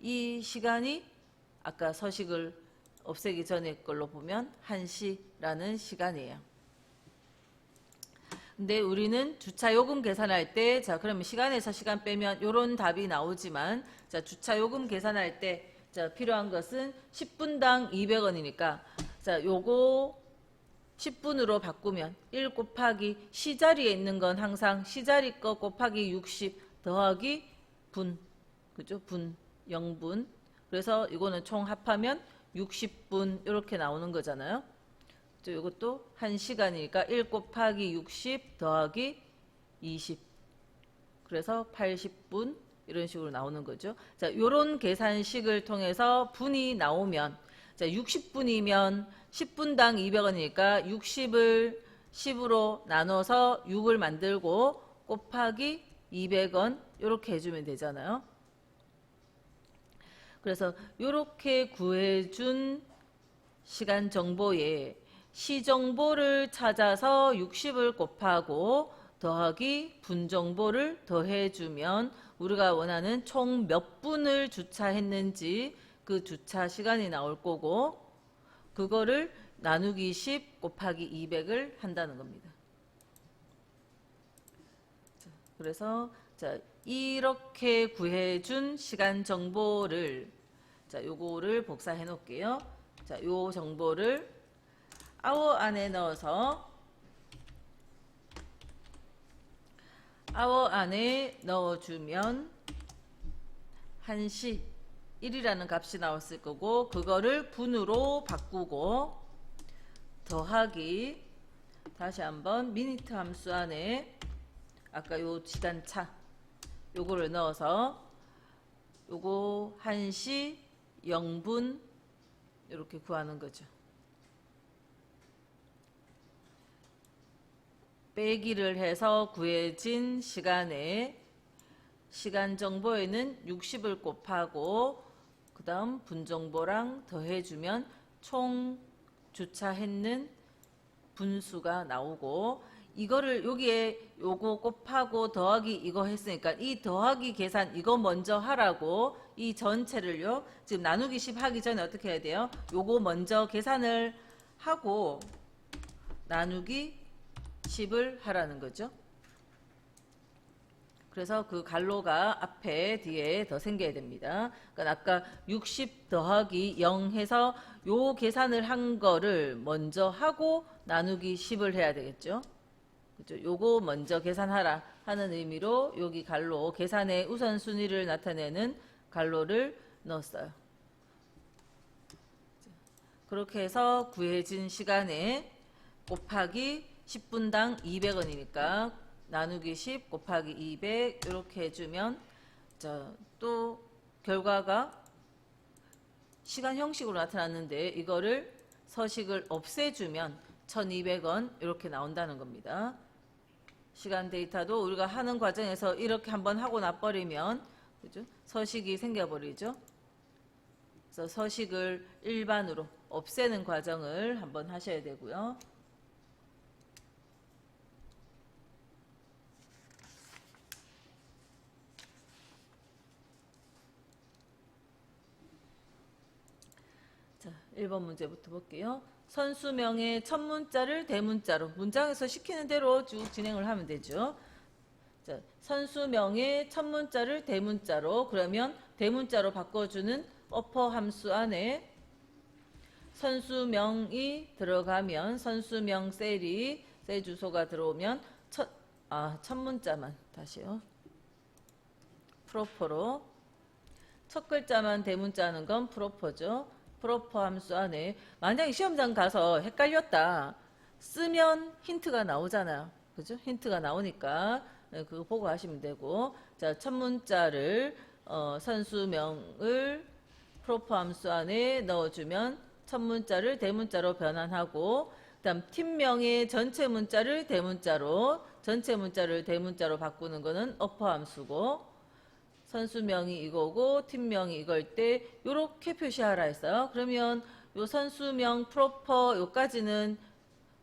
[SPEAKER 1] 이 시간이 아까 서식을 없애기 전에 걸로 보면 1시라는 시간이에요. 근데 우리는 주차 요금 계산할 때, 자, 그러면 시간에서 시간 빼면 요런 답이 나오지만, 자, 주차 요금 계산할 때, 자, 필요한 것은 10분당 200원이니까, 자, 요거 10분으로 바꾸면 1 곱하기 시자리에 있는 건 항상 시자리 거 곱하기 60 더하기 분, 그죠? 분, 0분. 그래서 이거는 총 합하면 60분 이렇게 나오는 거잖아요. 이것도 1시간이니까 1 곱하기 60 더하기 20. 그래서 80분 이런 식으로 나오는 거죠. 자, 요런 계산식을 통해서 분이 나오면 자, 60분이면 10분당 200원이니까 60을 10으로 나눠서 6을 만들고 곱하기 200원 이렇게 해주면 되잖아요. 그래서 이렇게 구해준 시간 정보에 시 정보를 찾아서 60을 곱하고 더하기 분 정보를 더해주면 우리가 원하는 총 몇 분을 주차했는지 그 주차 시간이 나올 거고 그거를 나누기 10 곱하기 200을 한다는 겁니다. 그래서 자, 이렇게 구해준 시간 정보를 자, 요거를 복사해 놓을게요. 자, 요 정보를 hour 안에 넣어서 hour 안에 넣어주면 1시 1이라는 값이 나왔을 거고 그거를 분으로 바꾸고 더하기 다시 한번 미니트 함수 안에 아까 요 시간차 요거를 넣어서 요거 1시 0분 이렇게 구하는 거죠. 빼기를 해서 구해진 시간에 시간 정보에는 60을 곱하고 그 다음 분 정보랑 더해주면 총 주차했는 분수가 나오고 이거를 여기에 요거 곱하고 더하기 이거 했으니까 이 더하기 계산 이거 먼저 하라고 이 전체를요 지금 나누기 10 하기 전에 어떻게 해야 돼요? 요거 먼저 계산을 하고 나누기 10을 하라는 거죠. 그래서 그 갈로가 앞에 뒤에 더 생겨야 됩니다. 그러니까 아까 60 더하기 0 해서 요 계산을 한 거를 먼저 하고 나누기 10을 해야 되겠죠. 그죠? 요거 먼저 계산하라 하는 의미로 여기 갈로 계산의 우선순위를 나타내는 갈로를 넣었어요. 그렇게 해서 구해진 시간에 곱하기 10분당 200원이니까 나누기 10 곱하기 200 이렇게 해주면 또 결과가 시간 형식으로 나타났는데 이거를 서식을 없애주면 1200원 이렇게 나온다는 겁니다. 시간 데이터도 우리가 하는 과정에서 이렇게 한번 하고 나버리면 그죠? 서식이 생겨버리죠. 그래서 서식을 일반으로 없애는 과정을 한번 하셔야 되고요. 자, 1번 문제부터 볼게요. 선수명의 첫 문자를 대문자로 문장에서 시키는 대로 쭉 진행을 하면 되죠. 자, 선수명의 첫 문자를 대문자로 그러면 대문자로 바꿔주는 어퍼 함수 안에 선수명이 들어가면 선수명 셀이 셀 주소가 들어오면 첫 문자만 다시요. 프로퍼로 첫 글자만 대문자 하는 건 프로퍼죠. 프로퍼 함수 안에 만약에 시험장 가서 헷갈렸다 쓰면 힌트가 나오잖아요. 그죠? 힌트가 나오니까 그거 보고 하시면 되고, 자, 첫 문자를 선수명을 프로퍼 함수 안에 넣어주면 첫 문자를 대문자로 변환하고, 그다음 팀명의 전체 문자를 대문자로, 전체 문자를 대문자로 바꾸는 거는 어퍼 함수고, 선수명이 이거고 팀명이 이걸 때 요렇게 표시하라 했어요. 그러면 요 선수명 프로퍼 요까지는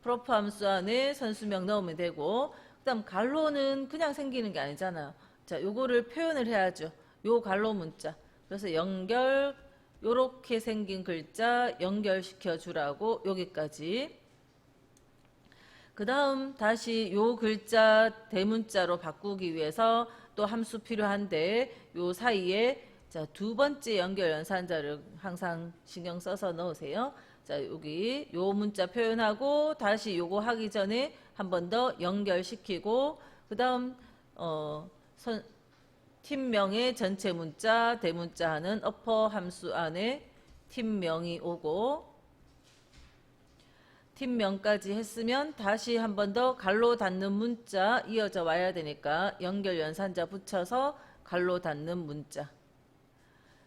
[SPEAKER 1] 프로퍼 함수 안에 선수명 넣으면 되고, 그다음 갈로는 그냥 생기는 게 아니잖아요. 자, 요거를 표현을 해야죠. 요 갈로 문자. 그래서 연결, 요렇게 생긴 글자 연결시켜 주라고, 여기까지. 그 다음 다시 요 글자 대문자로 바꾸기 위해서 또 함수 필요한데, 요 사이에 자, 두 번째 연결 연산자를 항상 신경 써서 넣으세요. 자, 여기 요 문자 표현하고 다시 요거 하기 전에 한 번 더 연결시키고, 그 다음 팀명의 전체 문자 대문자 하는 어퍼 함수 안에 팀명이 오고, 팀명까지 했으면 다시 한 번 더 갈로 닫는 문자 이어져 와야 되니까 연결 연산자 붙여서 갈로 닫는 문자.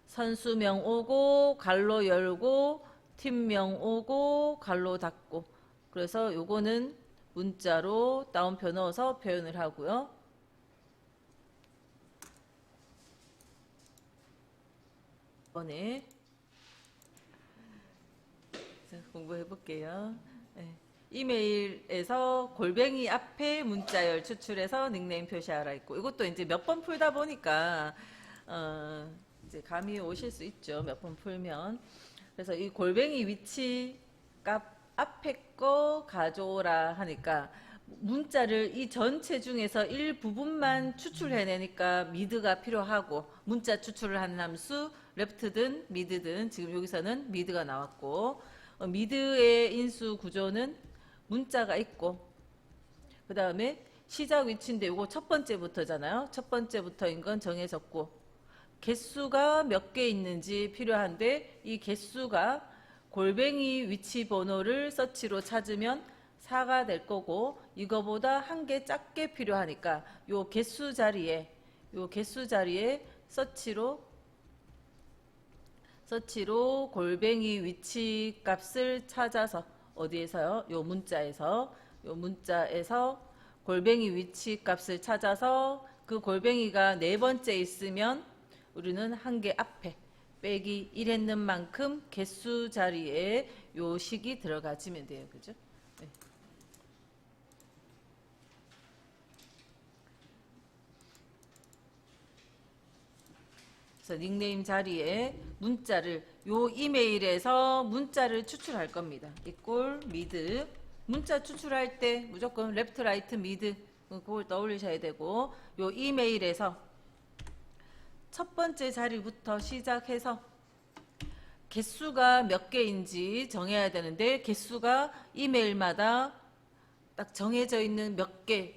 [SPEAKER 1] 선수명 오고 갈로 열고 팀명 오고 갈로 닫고. 그래서 요거는 문자로 따옴표 넣어서 표현을 하고요. 이번에 공부해 볼게요. 네. 이메일에서 골뱅이 앞에 문자열 추출해서 닉네임 표시하라 있고, 이것도 이제 몇 번 풀다 보니까 이제 감이 오실 수 있죠. 몇 번 풀면. 그래서 이 골뱅이 위치 값 앞에 거 가져오라 하니까 문자를 이 전체 중에서 일부분만 추출해내니까 미드가 필요하고, 문자 추출을 하는 함수 레프트든 미드든, 지금 여기서는 미드가 나왔고, 미드의 인수 구조는 문자가 있고, 그 다음에 시작 위치인데 요거 첫 번째부터잖아요. 첫 번째부터인 건 정해졌고, 개수가 몇 개 있는지 필요한데, 이 개수가 골뱅이 위치 번호를 서치로 찾으면 4가 될 거고, 이거보다 한 개 작게 필요하니까 요 개수 자리에 서치로 골뱅이 위치 값을 찾아서, 어디에서요? 요 문자에서 골뱅이 위치 값을 찾아서, 그 골뱅이가 네 번째 있으면 우리는 한 개 앞에 빼기 1 했는 만큼 개수 자리에 요 식이 들어가지면 돼요. 그죠? 네. 그래서 닉네임 자리에 문자를, 요 이메일에서 문자를 추출할 겁니다. 이꼴 미드. 문자 추출할 때 무조건 레프트 라이트 미드 그걸 떠올리셔야 되고, 요 이메일에서 첫 번째 자리부터 시작해서 개수가 몇 개인지 정해야 되는데, 개수가 이메일마다 딱 정해져 있는 몇 개,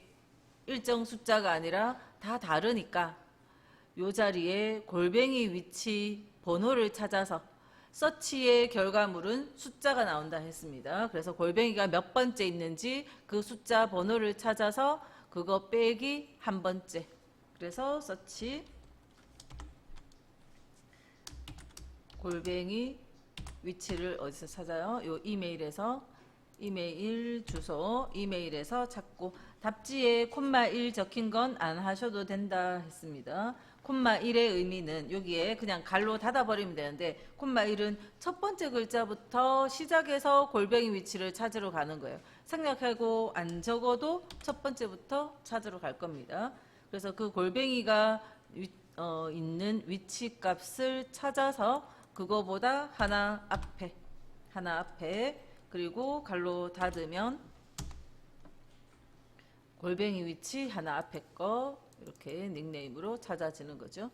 [SPEAKER 1] 일정 숫자가 아니라 다 다르니까 요 자리에 골뱅이 위치 번호를 찾아서, 서치의 결과물은 숫자가 나온다 했습니다. 그래서 골뱅이가 몇 번째 있는지 그 숫자 번호를 찾아서 그거 빼기 한 번째. 그래서 서치 골뱅이 위치를 어디서 찾아요? 요 이메일에서, 이메일 주소 이메일에서 찾고, 답지에 콤마 1 적힌 건 안 하셔도 된다 했습니다. 콤마 1의 의미는 여기에 그냥 갈로 닫아버리면 되는데, 콤마 1은 첫 번째 글자부터 시작해서 골뱅이 위치를 찾으러 가는 거예요. 생략하고 안 적어도 첫 번째부터 찾으러 갈 겁니다. 그래서 그 골뱅이가 있는 위치 값을 찾아서 그거보다 하나 앞에, 그리고 갈로 닫으면 골뱅이 위치 하나 앞에 거 이렇게 닉네임으로 찾아지는 거죠.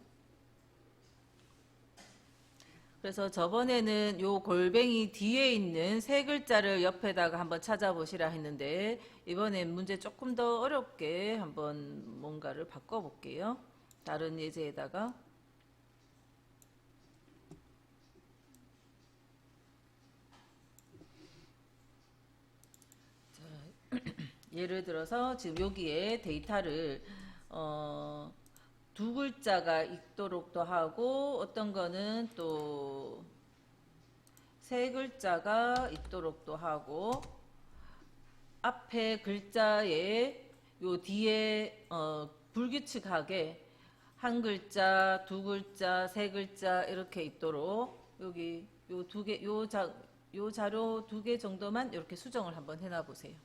[SPEAKER 1] 그래서 저번에는 요 골뱅이 뒤에 있는 세 글자를 옆에다가 한번 찾아보시라 했는데, 이번엔 문제 조금 더 어렵게 한번 뭔가를 바꿔볼게요. 다른 예제에다가. 예를 들어서 지금 여기에 데이터를 두 글자가 있도록도 하고 어떤 거는 또 세 글자가 있도록도 하고 앞에 글자에 요 뒤에 불규칙하게 한 글자, 두 글자, 세 글자 이렇게 있도록 여기 요 두 개, 요 자료 두 개 정도만 이렇게 수정을 한번 해놔 보세요.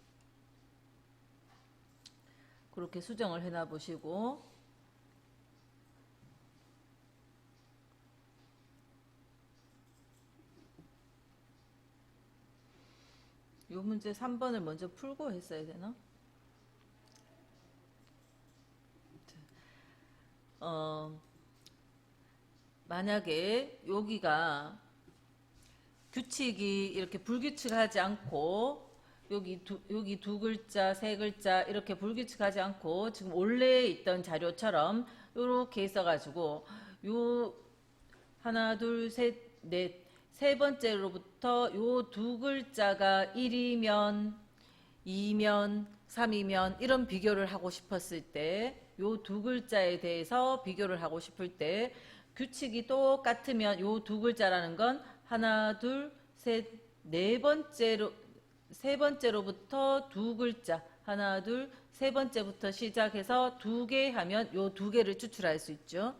[SPEAKER 1] 그렇게 수정을 해놔 보시고 요 문제 3번을 먼저 풀고 했어야 되나? 만약에 여기가 규칙이 이렇게 불규칙하지 않고 여기 두 글자, 세 글자 이렇게 불규칙하지 않고 지금 원래 있던 자료처럼 이렇게 있어가지고 요 하나, 둘, 셋, 넷 세 번째로부터 요 두 글자가 1이면 2면 3이면 이런 비교를 하고 싶었을 때 요 두 글자에 대해서 비교를 하고 싶을 때 규칙이 똑같으면 요 두 글자라는 건 하나, 둘, 셋, 세 번째로부터 두 글자 하나, 둘, 세 번째부터 시작해서 두 개 하면 요 두 개를 추출할 수 있죠.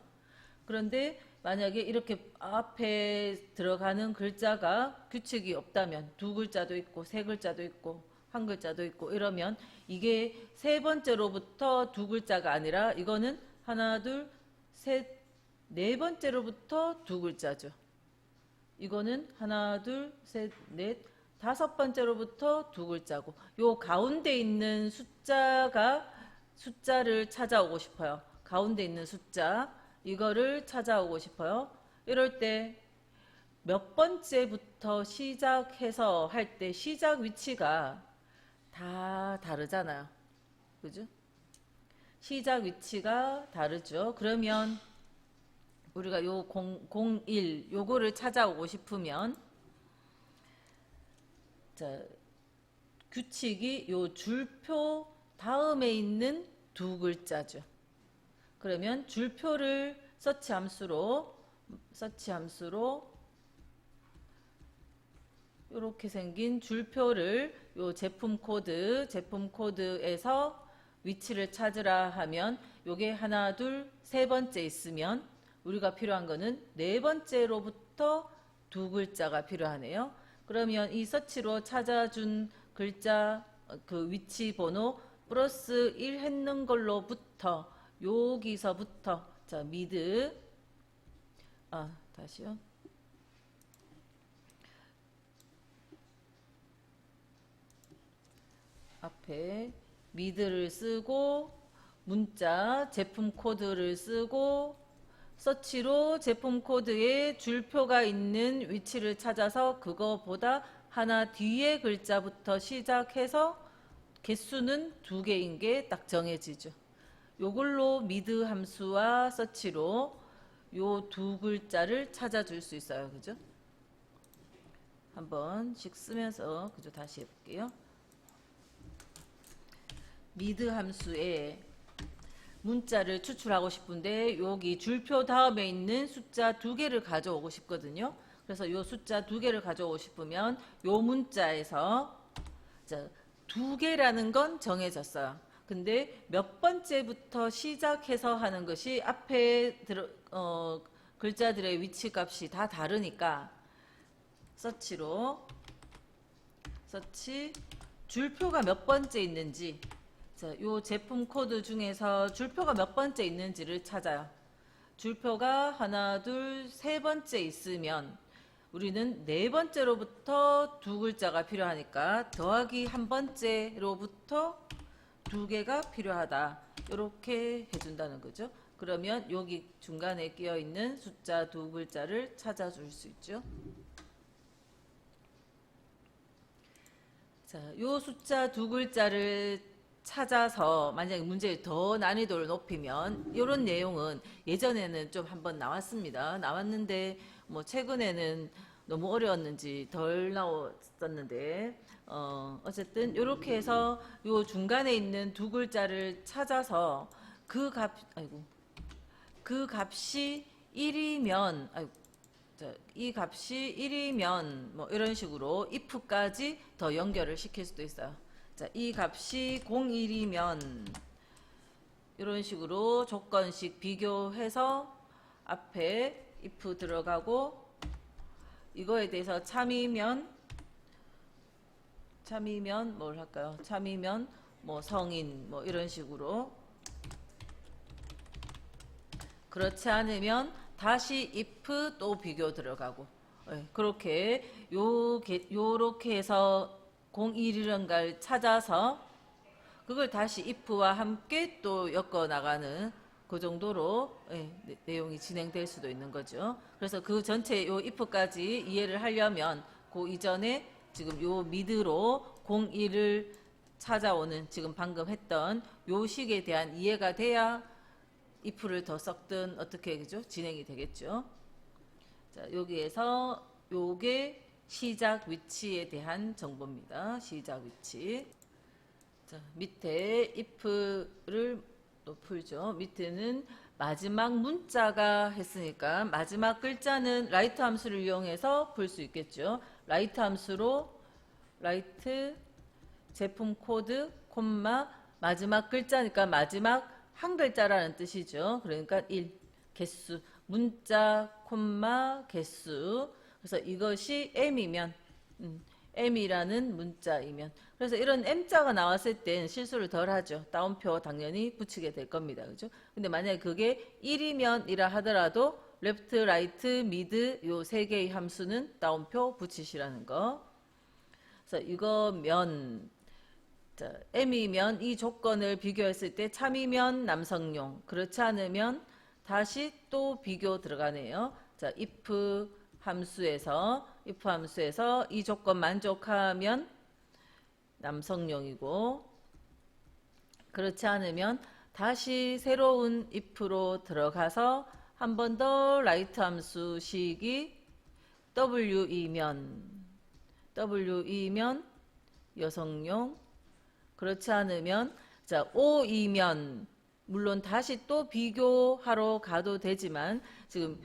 [SPEAKER 1] 그런데 만약에 이렇게 앞에 들어가는 글자가 규칙이 없다면 두 글자도 있고 세 글자도 있고 한 글자도 있고 이러면 이게 세 번째로부터 두 글자가 아니라 이거는 하나, 둘, 셋, 네 번째로부터 두 글자죠. 이거는 하나, 둘, 셋, 넷, 다섯 번째로부터 두 글자고 요 가운데 있는 숫자를 찾아오고 싶어요. 가운데 있는 숫자 이거를 찾아오고 싶어요. 이럴 때 몇 번째부터 시작해서 할 때 시작 위치가 다 다르잖아요. 그죠? 시작 위치가 다르죠. 그러면 우리가 요 01 요거를 찾아오고 싶으면 자, 규칙이 요 줄표 다음에 있는 두 글자죠. 그러면 줄표를 서치 함수로 이렇게 생긴 줄표를 요 제품 코드에서 위치를 찾으라 하면 요게 하나, 둘, 세 번째 있으면 우리가 필요한 거는 네 번째로부터 두 글자가 필요하네요. 그러면 이 서치로 찾아준 글자 그 위치 번호 플러스 1 했는 걸로부터 여기서부터 자 미드 다시요. 앞에 미드를 쓰고 문자 제품 코드를 쓰고 서치로 제품 코드에 줄표가 있는 위치를 찾아서 그거보다 하나 뒤에 글자부터 시작해서 개수는 두 개인 게 딱 정해지죠. 요걸로 미드 함수와 서치로 요 두 글자를 찾아줄 수 있어요. 그죠? 한 번씩 쓰면서 그죠? 다시 해볼게요. 미드 함수에 문자를 추출하고 싶은데 여기 줄표 다음에 있는 숫자 두 개를 가져오고 싶거든요. 그래서 요 숫자 두 개를 가져오고 싶으면 요 문자에서 두 개라는 건 정해졌어요. 근데 몇 번째부터 시작해서 하는 것이 앞에 글자들의 위치 값이 다 다르니까 서치 줄표가 몇 번째 있는지 요 제품 코드 중에서 줄표가 몇 번째 있는지를 찾아요. 줄표가 하나, 둘, 세 번째 있으면 우리는 네 번째로부터 두 글자가 필요하니까 더하기 한 번째로부터 두 개가 필요하다. 이렇게 해준다는 거죠. 그러면 여기 중간에 끼어 있는 숫자 두 글자를 찾아줄 수 있죠. 자, 요 숫자 두 글자를 찾아서 만약에 문제를 더 난이도를 높이면 이런 내용은 예전에는 좀 한번 나왔습니다. 나왔는데 뭐 최근에는 너무 어려웠는지 덜 나왔었는데 어쨌든 이렇게 해서 요 중간에 있는 두 글자를 찾아서 그 값이 1이면 이 값이 1이면 뭐 이런 식으로 if까지 더 연결을 시킬 수도 있어요. 자, 이 값이 01이면 이런 식으로 조건식 비교해서 앞에 if 들어가고 이거에 대해서 참이면 뭘 할까요? 참이면 뭐 성인 뭐 이런 식으로, 그렇지 않으면 다시 if 또 비교 들어가고, 그렇게 요렇게 해서 01이란가를 찾아서 그걸 다시 if와 함께 또 엮어 나가는 그 정도로 내용이 진행될 수도 있는 거죠. 그래서 그 전체 요 if까지 이해를 하려면 그 이전에 지금 요 미드로 01을 찾아오는 지금 방금 했던 요 식에 대한 이해가 돼야 if를 더 섞든 어떻게 그죠? 진행이 되겠죠. 자, 여기에서 요게 시작 위치에 대한 정보입니다. 시작 위치. 자, 밑에 if를 또 풀죠. 밑에는 마지막 문자가 했으니까 마지막 글자는 라이트 함수를 이용해서 풀 수 있겠죠. 라이트 함수로 라이트 제품 코드 콤마 마지막 글자니까 마지막 한 글자라는 뜻이죠. 그러니까 1 개수 문자 콤마 개수. 그래서 이것이 m이면 m이라는 문자이면, 그래서 이런 m자가 나왔을 땐 실수를 덜 하죠. 따옴표 당연히 붙이게 될 겁니다. 그죠? 근데 만약에 그게 1이면이라 하더라도 레프트, 라이트, 미드 요 세 개의 함수는 따옴표 붙이시라는 거. 그래서 이거면 자, m이면 이 조건을 비교했을 때 참이면 남성용, 그렇지 않으면 다시 또 비교 들어가네요. 자, if 함수에서 이 조건 만족하면 남성용이고, 그렇지 않으면 다시 새로운 if로 들어가서 한 번 더 라이트 함수식이 w이면 여성용, 그렇지 않으면 자, O이면 물론 다시 또 비교하러 가도 되지만 지금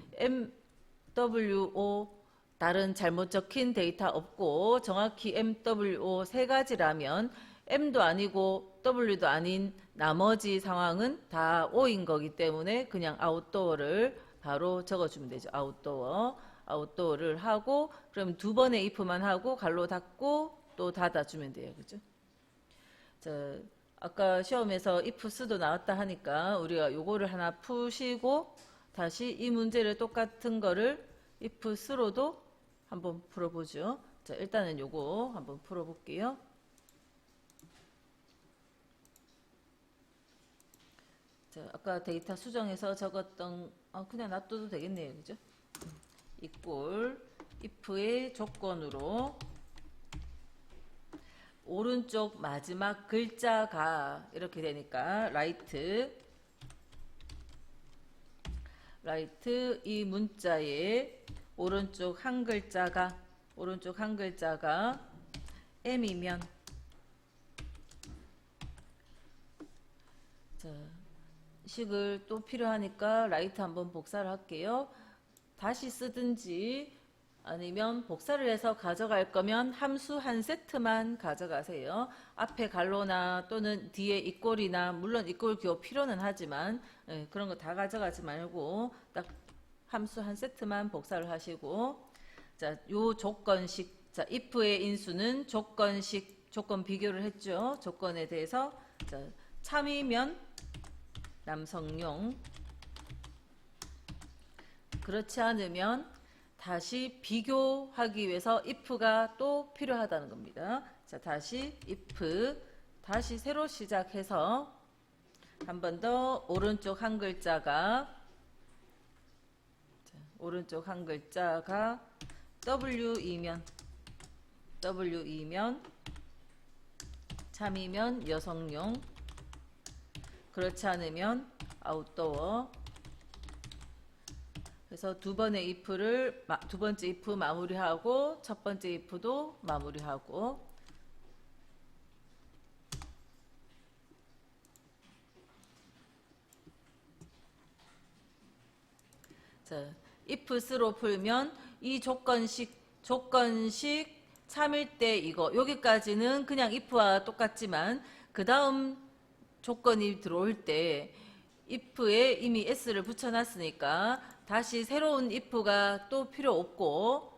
[SPEAKER 1] MWO 다른 잘못 적힌 데이터 없고 정확히 MWO 세 가지라면 M도 아니고 W도 아닌 나머지 상황은 다 O인 거기 때문에 그냥 아웃도어를 바로 적어주면 되죠. 아웃도어를 하고 그럼 두 번의 if만 하고 갈로 닫고 또 닫아주면 돼요. 그죠? 자, 아까 시험에서 if 수도 나왔다 하니까 우리가 요거를 하나 푸시고 다시 이 문제를 똑같은 거를 if 수로도 한번 풀어보죠. 자, 일단은 요거 한번 풀어볼게요. 자, 아까 데이터 수정해서 적었던 그냥 놔둬도 되겠네요. 그죠? equal if의 조건으로 오른쪽 마지막 글자가 이렇게 되니까 라이트 이 문자의 오른쪽 한 글자가 m이면 자, 식을 또 필요하니까 라이트 한번 복사를 할게요. 다시 쓰든지 아니면 복사를 해서 가져갈 거면 함수 한 세트만 가져가세요. 앞에 갈로나 또는 뒤에 이꼴이나 물론 이꼴 기호 필요는 하지만 그런 거 다 가져가지 말고 딱 함수 한 세트만 복사를 하시고, 자, 요 조건식, 자, if의 인수는 조건 비교를 했죠. 조건에 대해서 자, 참이면 남성용, 그렇지 않으면 다시 비교하기 위해서 if가 또 필요하다는 겁니다. 자, 다시 if, 다시 새로 시작해서 한 번 더 오른쪽 한 글자가 w이면 참이면 여성용, 그렇지 않으면 아웃도어. 그래서 두 번째 if 마무리하고 첫 번째 if도 마무리하고. 자, ifs로 풀면 이 조건식 3일 때 이거 여기까지는 그냥 if와 똑같지만 그 다음 조건이 들어올 때 if에 이미 s를 붙여놨으니까 다시 새로운 if가 또 필요 없고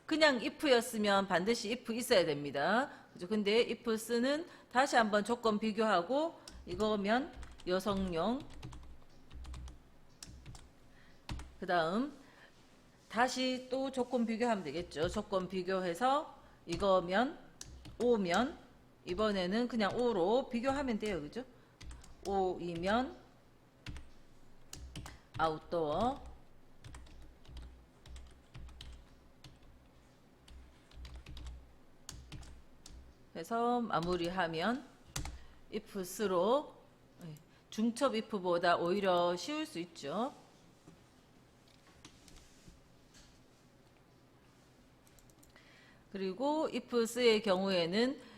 [SPEAKER 1] 그냥 if였으면 반드시 if 있어야 됩니다. 그죠? 근데 ifs는 다시 한번 조건 비교하고 이거면 여성용 그 다음 다시 또 조건 비교하면 되겠죠. 조건 비교해서 이거면 O면 이번에는 그냥 O로 비교하면 돼요. 그죠? O이면 아웃도어 해서 마무리하면 ifs로 중첩 if보다 오히려 쉬울 수 있죠. 그리고 ifs의 경우에는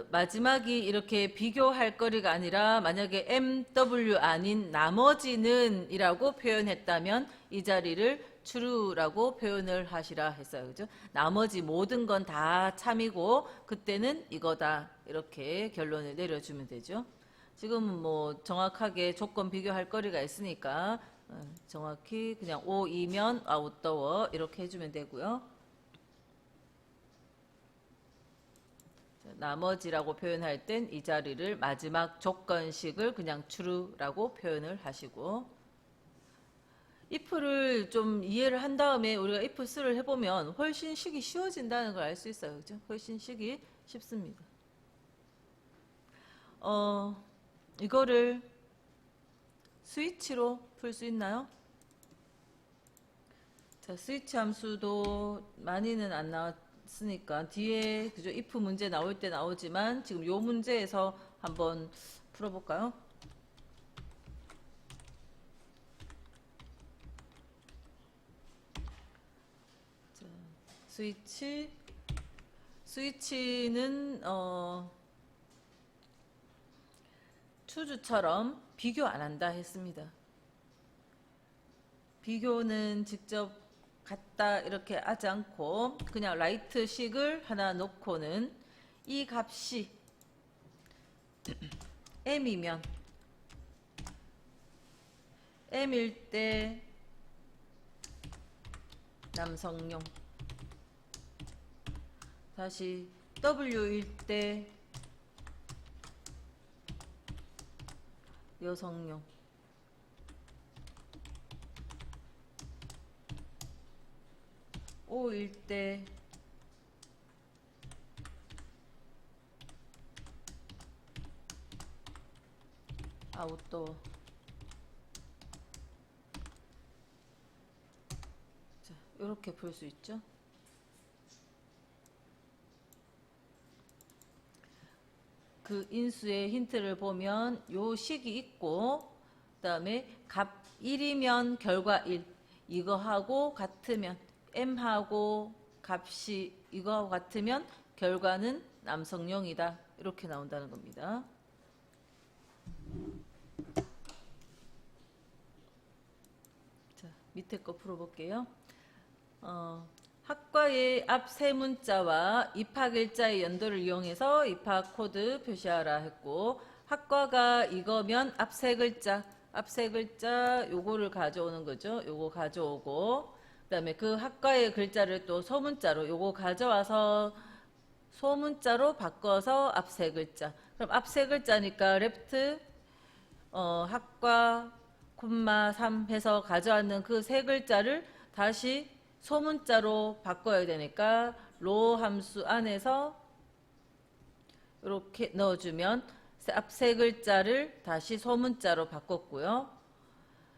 [SPEAKER 1] 마지막이 이렇게 비교할 거리가 아니라 만약에 MW 아닌 나머지는 이라고 표현했다면 이 자리를 true라고 표현을 하시라 했어요. 그죠? 나머지 모든 건 다 참이고 그때는 이거다 이렇게 결론을 내려주면 되죠. 지금은 뭐 정확하게 조건 비교할 거리가 있으니까 정확히 그냥 O이면 아웃도어 이렇게 해주면 되고요. 나머지라고 표현할 땐 이 자리를 마지막 조건식을 그냥 true라고 표현을 하시고 if를 좀 이해를 한 다음에 우리가 ifs를 해보면 훨씬 식이 쉬워진다는 걸 알 수 있어요. 그죠? 훨씬 식이 쉽습니다. 이거를 스위치로 풀 수 있나요? 자, 스위치 함수도 많이는 안 나왔으니까 뒤에 그죠? if 문제 나올 때 나오지만 지금 요 문제에서 한번 풀어볼까요? 자, 스위치는 추주처럼 비교 안 한다 했습니다. 비교는 직접 갖다 이렇게 하지 않고 그냥 라이트식을 하나 놓고는 이 값이 m이면 m일 때 남성용 다시 w일 때 여성용 O일 때 아웃도어 자, 이렇게 풀 수 있죠. 그 인수의 힌트를 보면 요 식이 있고 그 다음에 값 1이면 결과 1 이거하고 같으면 m하고 값이 이거하고 같으면 결과는 남성용이다 이렇게 나온다는 겁니다. 자, 밑에 거 풀어볼게요. 학과의 앞 세 문자와 입학일자의 연도를 이용해서 입학 코드 표시하라 했고 학과가 이거면 앞 세 글자 요거를 가져오는 거죠. 요거 가져오고 그 다음에 그 학과의 글자를 또 소문자로 요거 가져와서 소문자로 바꿔서 앞 세 글자 그럼 앞 세 글자니까 left 학과 콤마 3 해서 가져왔는 그 세 글자를 다시 소문자로 바꿔야 되니까 로 함수 안에서 이렇게 넣어주면 앞 세 글자를 다시 소문자로 바꿨고요.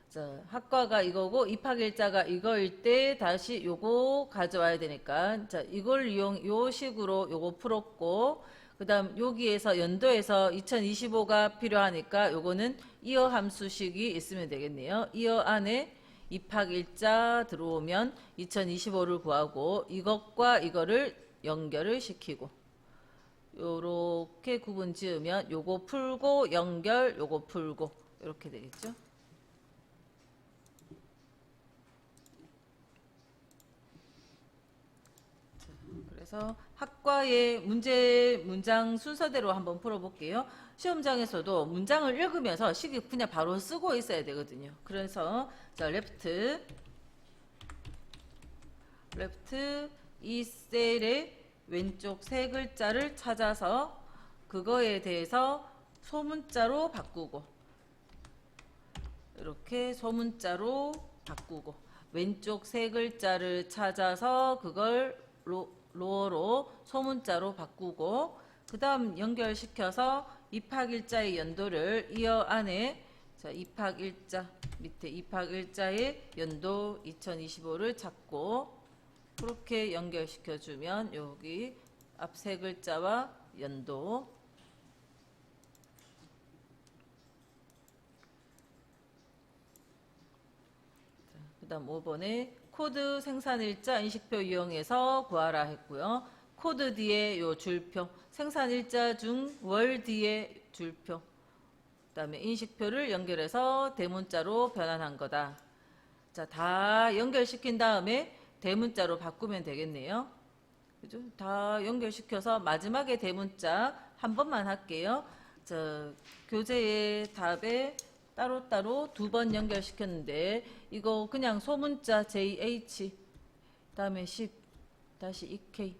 [SPEAKER 1] 자, 학과가 이거고 입학일자가 이거일 때 다시 요거 가져와야 되니까 자, 이걸 요 식으로 요거 풀었고 그 다음 여기에서 연도에서 2025가 필요하니까 요거는 이어 함수식이 있으면 되겠네요. 이어 안에 입학일자 들어오면 2025를 구하고 이것과 이거를 연결을 시키고 요렇게 구분 지으면 요거 풀고 연결 요거 풀고 이렇게 되겠죠. 그래서 학과의 문장 순서대로 한번 풀어볼게요. 시험장에서도 문장을 읽으면서 식이 그냥 바로 쓰고 있어야 되거든요. 그래서 자, 레프트 이 셀의 왼쪽 세 글자를 찾아서 그거에 대해서 소문자로 바꾸고 이렇게 소문자로 바꾸고 왼쪽 세 글자를 찾아서 그걸 로어로 소문자로 바꾸고 그 다음 연결시켜서 입학일자의 연도를 이어 안에 자 입학일자 밑에 입학일자의 연도 2025를 찾고 그렇게 연결시켜주면 여기 앞 세 글자와 연도 그 다음 5번에 코드 생산일자 인식표 이용해서 구하라 했고요. 코드 뒤에 요 줄표 생산일자 중 월 뒤에 줄표 그 다음에 인식표를 연결해서 대문자로 변환한 거다. 자, 다 연결시킨 다음에 대문자로 바꾸면 되겠네요. 그죠? 다 연결시켜서 마지막에 대문자 한 번만 할게요. 저 교재의 답에 따로따로 두 번 연결시켰는데 이거 그냥 소문자 JH 다음에 10 다시 EK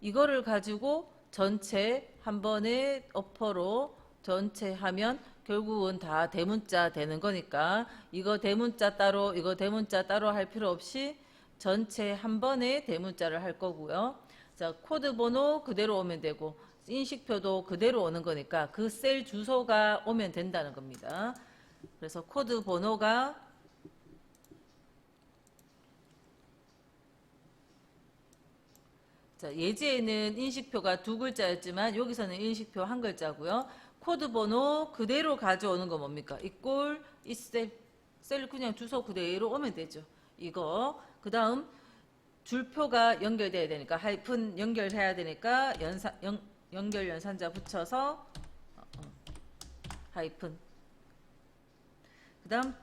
[SPEAKER 1] 이거를 가지고 전체 한 번에 어퍼로 전체 하면 결국은 다 대문자 되는 거니까 이거 대문자 따로 이거 대문자 따로 할 필요 없이 전체 한 번에 대문자를 할 거고요. 자, 코드 번호 그대로 오면 되고 인식표도 그대로 오는 거니까 그 셀 주소가 오면 된다는 겁니다. 그래서 코드 번호가 자, 예제에는 인식표가 두 글자였지만 여기서는 인식표 한 글자고요. 코드 번호 그대로 가져오는 거 뭡니까? 이꼴 이 셀 그냥 주소 그대로 오면 되죠. 이거 그 다음 줄표가 연결돼야 되니까 하이픈 연결해야 되니까 연결 연산자 붙여서 하이픈 그 다음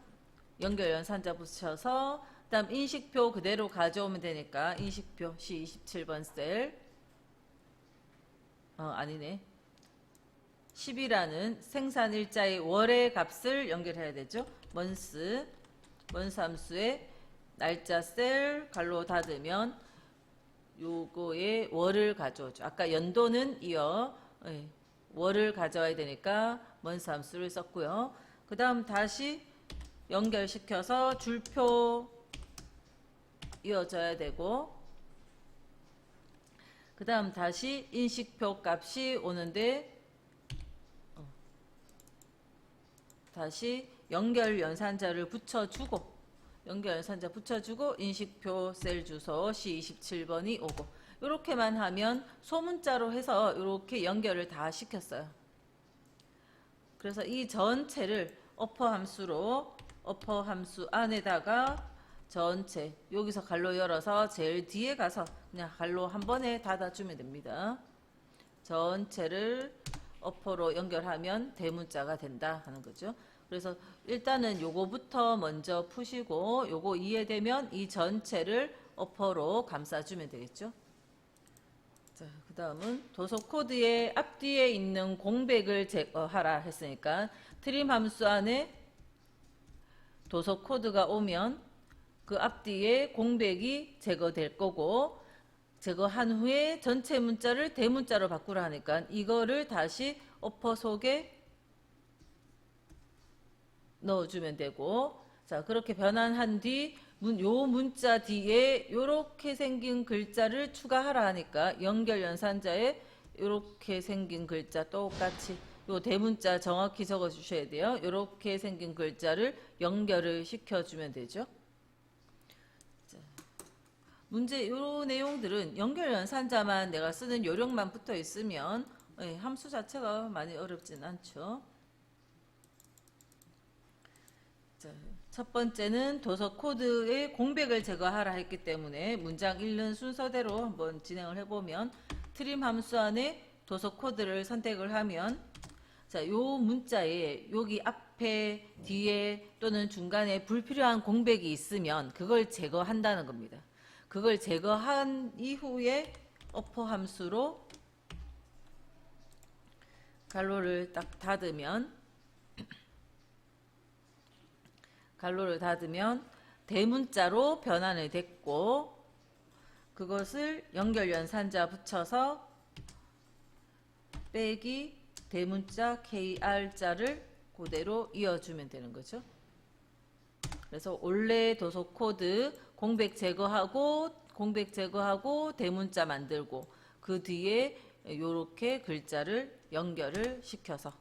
[SPEAKER 1] 연결 연산자 붙여서 그 다음 인식표 그대로 가져오면 되니까 인식표 C27번 셀 아니네 10이라는 생산일자의 월의 값을 연결해야 되죠. 먼스 함수에 날짜 셀 갈로 닫으면 요거에 월을 가져오죠. 아까 연도는 이어 월을 가져와야 되니까 먼스 함수를 썼고요. 그 다음 다시 연결시켜서 줄표 이어져야 되고 그 다음 다시 인식표 값이 오는데 다시 연결 연산자를 붙여주고 인식표 셀 주소 C27번이 오고 이렇게만 하면 소문자로 해서 이렇게 연결을 다 시켰어요. 그래서 이 전체를 어퍼 함수 안에다가 전체 여기서 갈로 열어서 제일 뒤에 가서 그냥 갈로 한 번에 닫아주면 됩니다. 전체를 어퍼로 연결하면 대문자가 된다 하는 거죠. 그래서 일단은 요거부터 먼저 푸시고 요거 이해되면 이 전체를 어퍼로 감싸주면 되겠죠. 자, 그 다음은 도서 코드의 앞뒤에 있는 공백을 제거하라 했으니까 트림 함수 안에 도서 코드가 오면 그 앞뒤에 공백이 제거될 거고 제거한 후에 전체 문자를 대문자로 바꾸라 하니까 이거를 다시 어퍼 속에 넣어주면 되고 자 그렇게 변환한 뒤 요 문자 뒤에 요렇게 생긴 글자를 추가하라 하니까 연결 연산자에 요렇게 생긴 글자 똑같이 요 대문자 정확히 적어 주셔야 돼요. 요렇게 생긴 글자를 연결을 시켜주면 되죠. 자, 문제 요 내용들은 연결 연산자만 내가 쓰는 요령만 붙어 있으면 함수 자체가 많이 어렵진 않죠. 자, 첫 번째는 도서 코드의 공백을 제거하라 했기 때문에 문장 읽는 순서대로 한번 진행을 해보면 트림 함수 안에 도서 코드를 선택을 하면 자, 요 문자에 여기 앞에 뒤에 또는 중간에 불필요한 공백이 있으면 그걸 제거한다는 겁니다. 그걸 제거한 이후에 어퍼 함수로 갈로를 딱 닫으면 대문자로 변환이 됐고 그것을 연결연산자 붙여서 빼기 대문자 KR자를 그대로 이어주면 되는 거죠. 그래서 원래 도서 코드 공백 제거하고 대문자 만들고 그 뒤에 이렇게 글자를 연결을 시켜서